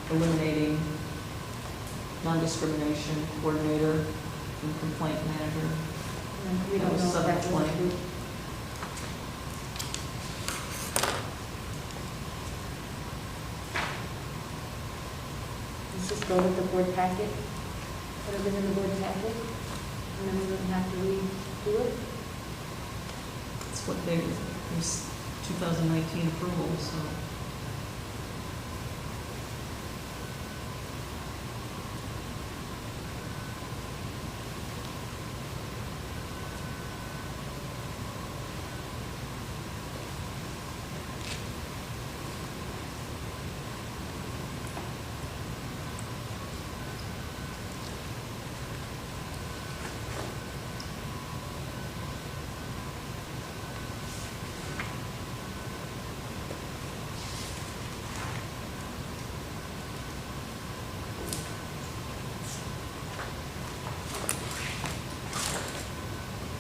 eliminating non-discrimination coordinator and complaint manager. And we That don't was know if that was 720. approved. Let's just go with the board packet, whatever's in the board packet, and then we wouldn't have to redo it. That's what they, it was 2019 approval, so.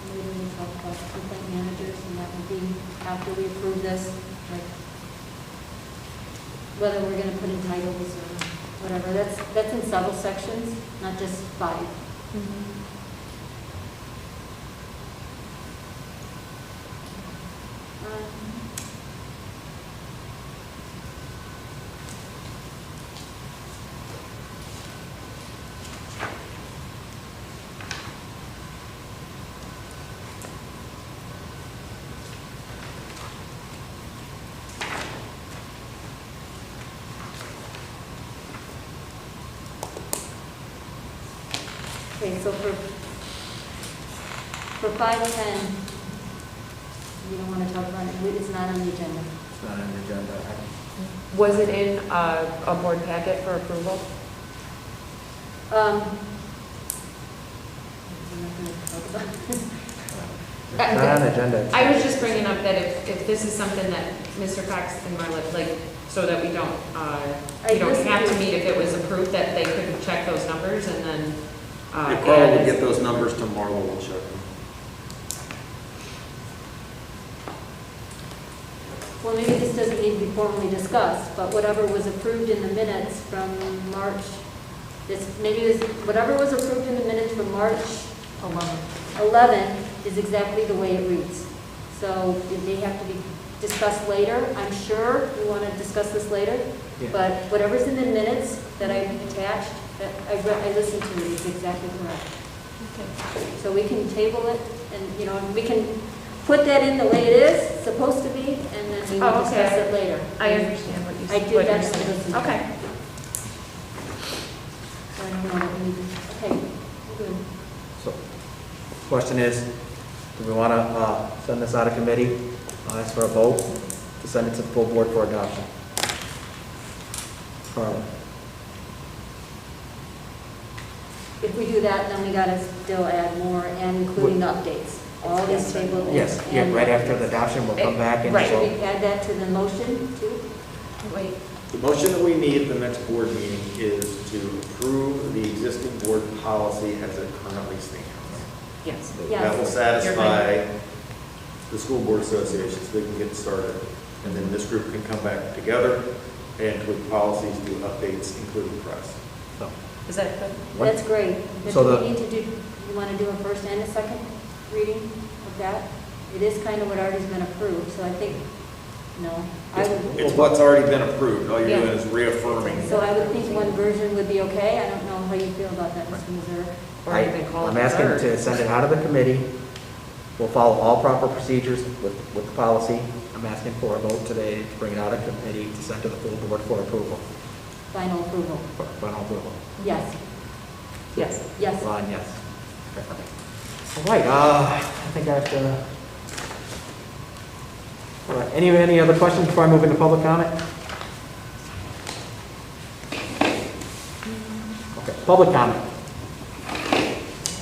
Maybe we'll talk about complaint managers, and that will be after we approve this, like, whether we're gonna put in titles or whatever, that's in several sections, not just 5. Okay, so for 510, you don't want to talk about it, it's not on the agenda. It's not on the agenda. Was it in a board packet for approval? I'm not going to talk about it. It's not on the agenda. I was just bringing up that if this is something that Mr. Cox and Marla, like, so that we don't have to meet if it was approved, that they could check those numbers and then If Carl will add. get those numbers to Marla, we'll check them. Well, maybe this doesn't need to be formally discussed, but whatever was approved in the minutes from March, whatever was approved in the minutes from March 11 is exactly the way it reads. So it may have to be discussed later. I'm sure we want to discuss this later, Yeah. but whatever's in the minutes that I attached, that I listened to it, is exactly correct. So we can table it, and, we can put that in the way it is, supposed to be, and then we will Oh, okay. discuss it later. I understand what you I said. did actually listen to it. Okay. So I don't know what we need to, okay, good. So, question is, do we want to send this out of committee? I'll ask for a vote to send it to the full board for adoption. Carla? If we do that, then we gotta still add more, and including the updates. All these tables. Yes, yeah, and- right after the adoption, we'll come back and Right. Should vote. we add that to the motion too? Wait. The motion that we need at the next board meeting is to approve the existing board policy as it currently stands. Yes. Yes. That will satisfy the school board association so they can get started. And then this group can come back together and tweak policies, do updates, including press. So, Is that good? what- That's great. But So do the- we need to do, you wanna do a first and a second reading of that? It is kind of what already's been approved, so I think, no. I would, It's what's already been approved. All you're Yeah. doing is reaffirming. so I would think one version would be okay. I don't know how you feel about that, Mr. Mazur. Or even call it I'm asking third. to send it out of the committee. We'll follow all proper procedures with the policy. I'm asking for a vote today to bring it out of committee to send to the full board for approval, Final approval. for final approval. Yes, Yes. yes. Ron, yes. Okay. All right, I think I have to. All right, any other questions before I move into public comment? Okay, public comment.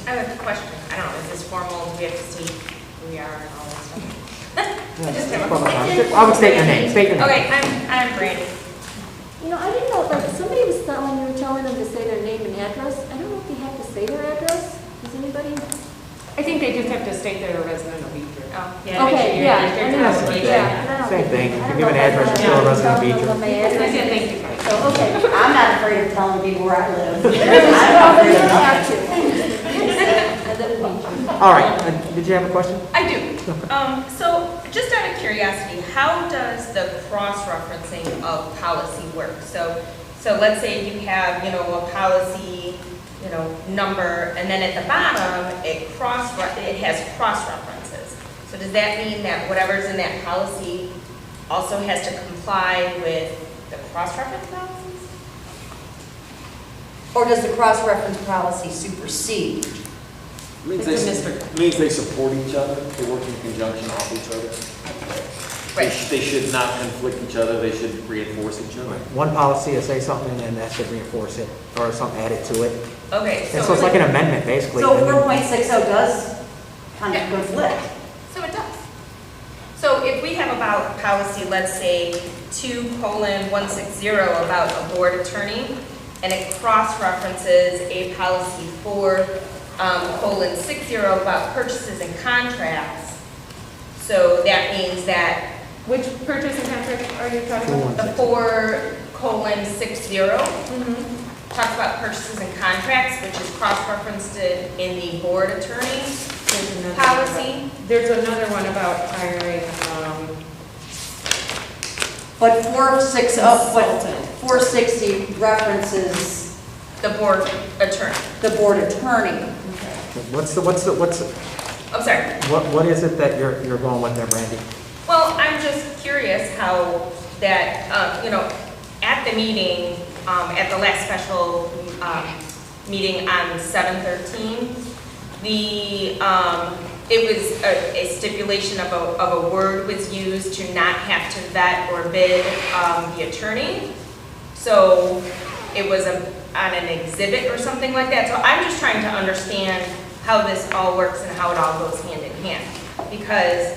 I have a question. I don't know, is this formal? Do we have to state who we are and all that stuff? I just have a Public comment. I would state your name, state your name. Okay, I'm Brandy. You know, I didn't know, like, somebody was telling, you were telling them to say their name and address. I don't know if they have to say their address. Does anybody? I think they just have to state they're a resident of Beecher. Oh, Okay, yeah. I mean, Same yeah. Same thing. If you give an address, you're still a resident of Beecher. Thank you. So, okay. I'm not afraid of telling people where I live. I don't know, you have to. And then Beecher. All right, did you have a question? I do. So just out of curiosity, how does the cross-referencing of policy work? So let's say you have, a policy, number, and then at the bottom, it has cross-references. So does that mean that whatever's in that policy also has to comply with the cross-reference policies? Or does the cross-reference policy supersede? Means they support each other, they work in conjunction off each other. Right. They should not conflict each other, they should reinforce each other. One policy will say something and then that should reinforce it, or something added to it. Okay, And so it's like an amendment, basically. So I mean, 4.60 does kind of conflict. So it does. So if we have about policy, let's say 2:160 about a board attorney, and it cross-references a policy 4:60 about purchases and contracts. So that means that Which purchase and contract are you talking about? the 4:60 talks about purchases and contracts, which is cross-referenced in the board attorney policy. There's another one about hiring, But 460 references The board attorney. the board attorney. What I'm sorry. is it that you're going with there, Brandy? Well, I'm just curious how that, at the meeting, at the last special meeting on 7/13, it was a stipulation of a word was used to not have to vet or bid the attorney. So it was on an exhibit or something like that. So I'm just trying to understand how this all works and how it all goes hand in hand. Because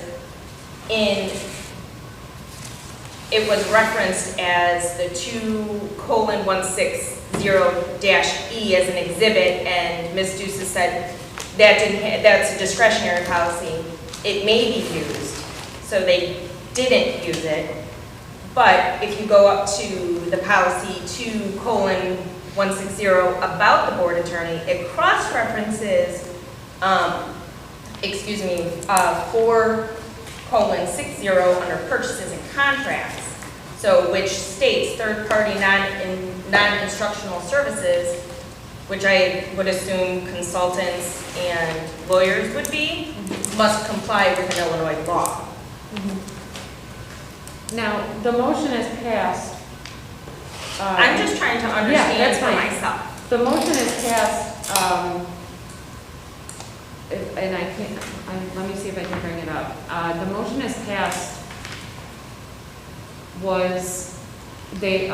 it was referenced as the 2:160-E as an exhibit, and Ms. Dusa said that's a discretionary policy. It may be used, so they didn't use it. But if you go up to the policy 2:160 about the board attorney, it cross-references 4:60 under purchases and contracts. So which states third-party non-instructional services, which I would assume consultants and lawyers would be, must comply with an Illinois law. now, the motion is passed. I'm just trying to understand that's for fine. myself. The motion is passed, and I can't, let me see if I can bring it up. The motion is passed was the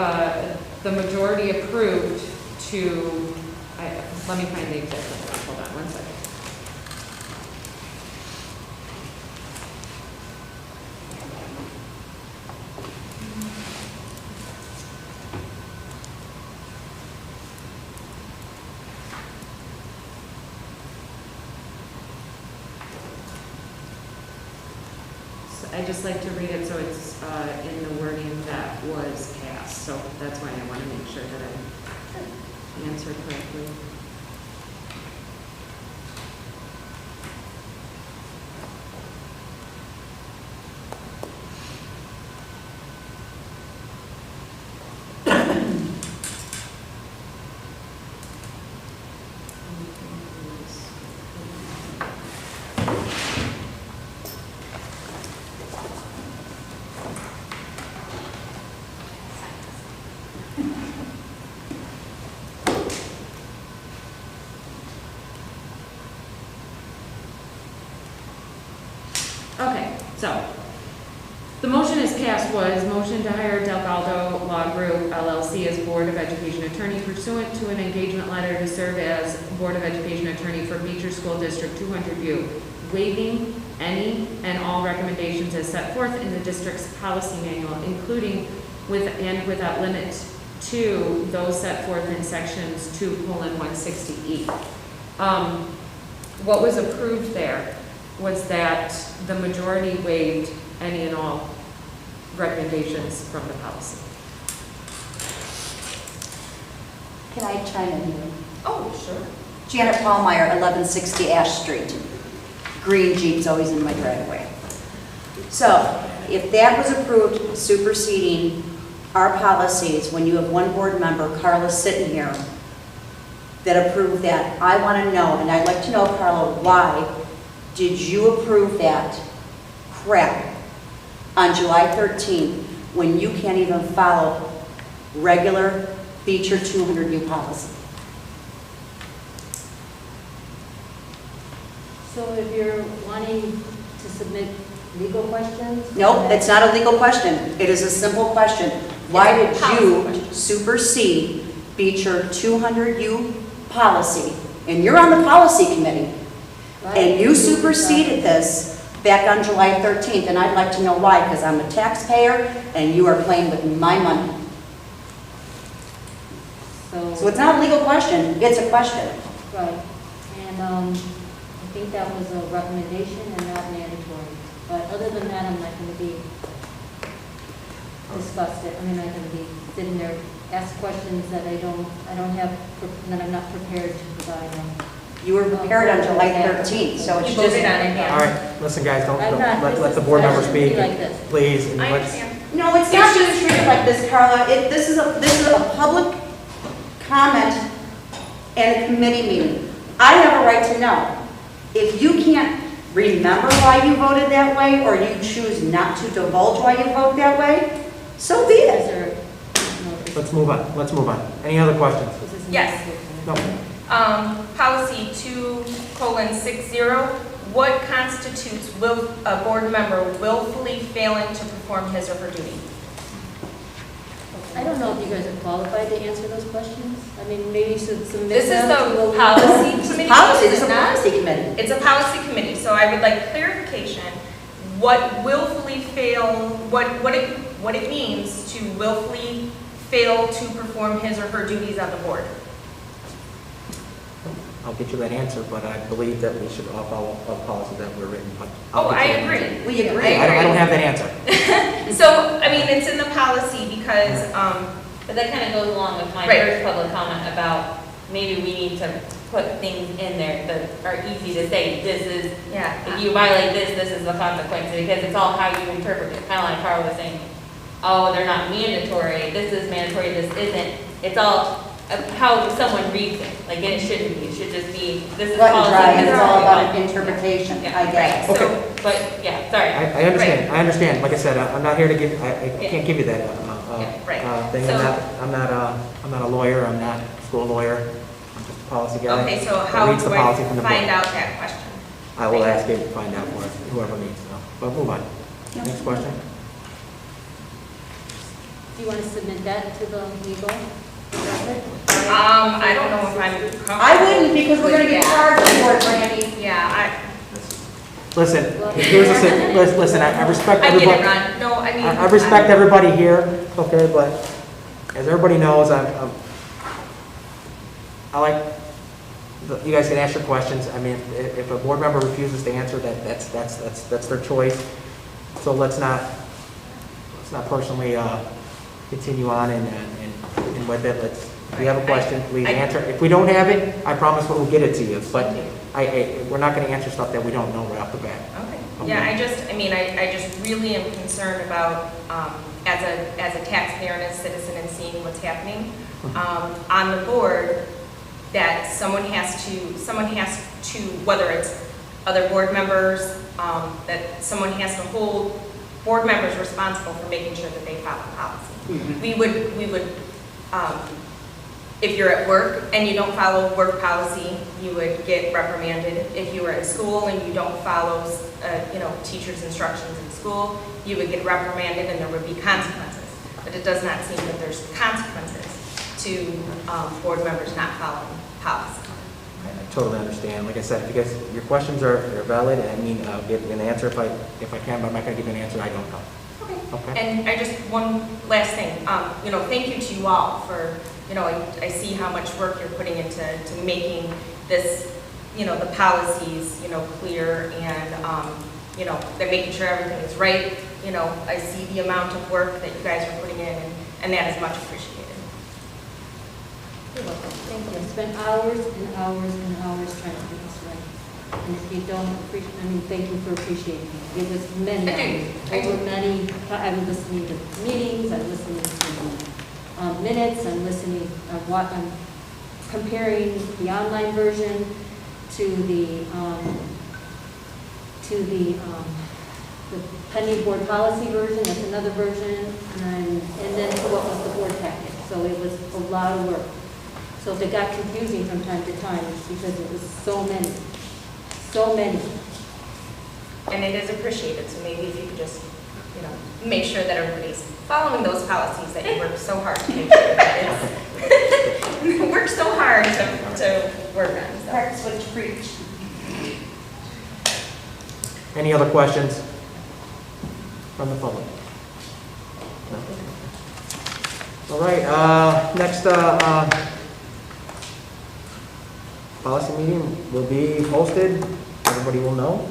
majority approved to, let me find the exact number, hold on one second. I just like to read it so it's in the wording that was passed, so that's why I want to make sure that I answer correctly. Okay, so, the motion is passed was motion to hire Delgado Law Group LLC as Board of Education Attorney pursuant to an engagement letter to serve as Board of Education Attorney for Beecher School District 200U, waiving any and all recommendations as set forth in the district's policy manual, including with and without limit to those set forth in sections 2:160E. What was approved there was that the majority waived any and all recommendations from the policy. Can I chime in here? Oh, sure. Janet Paulmeyer, 1160 Ash Street. Green Jeep's always in my driveway. So, if that was approved superseding our policies, when you have one board member, Carla, sitting here, that approved that, I want to know, and I'd like to know, Carla, why did you approve that crap on July 13th when you can't even follow regular Beecher 200U policy? So if you're wanting to submit legal questions? Nope, it's not a legal question. It is a simple question. Why It's a did you policy question. supersede Beecher 200U policy? And you're on the policy committee. And you superseded this back on July 13th, and I'd like to know why, because I'm a taxpayer and you are playing with my money. So it's not a legal question, it's a question. Right, and I think that was a recommendation and not mandatory. But other than that, I'm not going to be discussed it. I'm not going to be sitting there, ask questions that I don't have, that I'm not prepared to provide them. You were prepared on July 13th, so it's You just... voted on it, yeah. All right, listen, guys, don't, I'm not- let the board this member shouldn't be speak, like this. please. and I let's- understand. No, it's not being treated like this, Carla. This is a public comment and a committee meeting. I have a right to know. If you can't remember why you voted that way, or you choose not to divulge why you vote that way, so be Is it. there, no, this Let's move on, let's move on. Any other questions? is Yes. No. Policy 2:60, what constitutes a board member willfully failing to perform his or her duty? I don't know if you guys are qualified to answer those questions. I mean, maybe you should submit This is them to the a- policy committee. Policy, is this is it a not? policy committee. It's a policy committee, so I would like clarification, what willfully fail, what it means to willfully fail to perform his or her duties on the board. I'll get you that answer, but I believe that we should all follow policies that were written. But I'll Oh, get I you that agree. answer. We agree. I don't have that answer. So, I mean, it's in the policy because, But that kind of goes along with my Right. first public comment about maybe we need to put things in there that are easy to say, this is, yeah. if you violate this, this is the consequence, because it's all how you interpret it. Kind of like Carl was saying, oh, they're not mandatory, this is mandatory, this isn't. It's all how someone reads it, like, and it shouldn't be, it should just be, this is Cut and policy. dry, and this it's is all how we about want. interpretation, Yeah, I guess. right. Okay. But, yeah, sorry. I understand, I understand. Like I said, I'm not here to give, I Yeah. can't give you that Yeah, right. thing. So- I'm not a lawyer, I'm not a school lawyer, I'm just a policy guy. Okay, so that how reads do the I policy from the book. find out that question? I will ask him to find out for us, whoever needs to know. But move on. Next question. Do you want to submit that to the legal record? I don't know if I'm comfortable. I wouldn't, because we're gonna with get that. charged for it, Randy. Yeah, Listen, here's the thing, listen, I respect I get everybody. it, Ron. No, I mean. I respect everybody here, okay, but as everybody knows, I like, you guys can ask your questions. I mean, if a board member refuses to answer, that's their choice. So let's not personally continue on and with it. If you have a question, please answer. If we don't have it, I promise we'll get it to you. But we're not going to answer stuff that we don't know right off the bat. Okay. Yeah, I just really am concerned about, as a taxpayer and a citizen and seeing what's happening on the board, that someone has to, whether it's other board members, that someone has to hold board members responsible for making sure that they follow policy. We would, if you're at work and you don't follow work policy, you would get reprimanded. If you were in school and you don't follow, teachers' instructions in school, you would get reprimanded and there would be consequences. But it does not seem that there's consequences to board members not following policy. I totally understand. Like I said, if you guys, your questions are valid, and I mean, I'll give you an answer if I can, but I'm not gonna give you an answer I don't know. Okay. Okay? And I just, one last thing, thank you to you all for, I see how much work you're putting into making this, the policies, clear and, they're making sure everything is right. I see the amount of work that you guys are putting in, and that is much appreciated. You're welcome. Thank you. I spent hours and hours and hours trying to do this right. And if you don't appreciate, thank you for appreciating it. It was many hours. Over many, I'm listening to meetings, I'm listening to minutes, I'm listening, I'm comparing the online version to the pending board policy version, that's another version, and then to what was the board packet. So it was a lot of work. So if it got confusing from time to time, it's because it was so many. And it is appreciated, so maybe if you could just, make sure that everybody's following those policies that you work so hard to make sure that it's, work so hard to work on. So. Practice what you preach. Any other questions from the public? No? All right, next, policy meeting will be posted, everybody will know.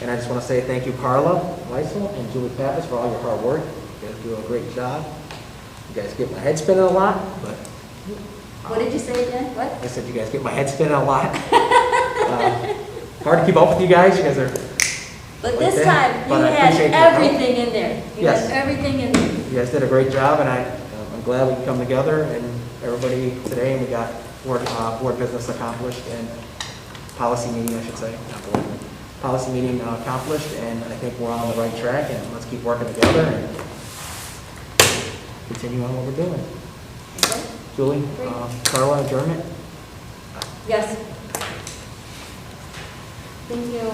And I just want to say thank you, Carla Weissel and Julie Pappas, for all your hard work. You guys do a great job. You guys get my head spinning a lot, but... What did you say again? What? I said you guys get my head spinning a lot. Hard to keep up with you guys are... But this time, you But I had appreciate your help. everything in there. You Yes. had everything in there. You guys did a great job, and I'm glad we could come together, and everybody today, and we got board business accomplished, and policy meeting, I should say, not board. Policy meeting accomplished, and I think we're on the right track, and let's keep working together and continue on what we're doing. Okay? Julie, Great. Carla, adjournment? Yes. Thank you.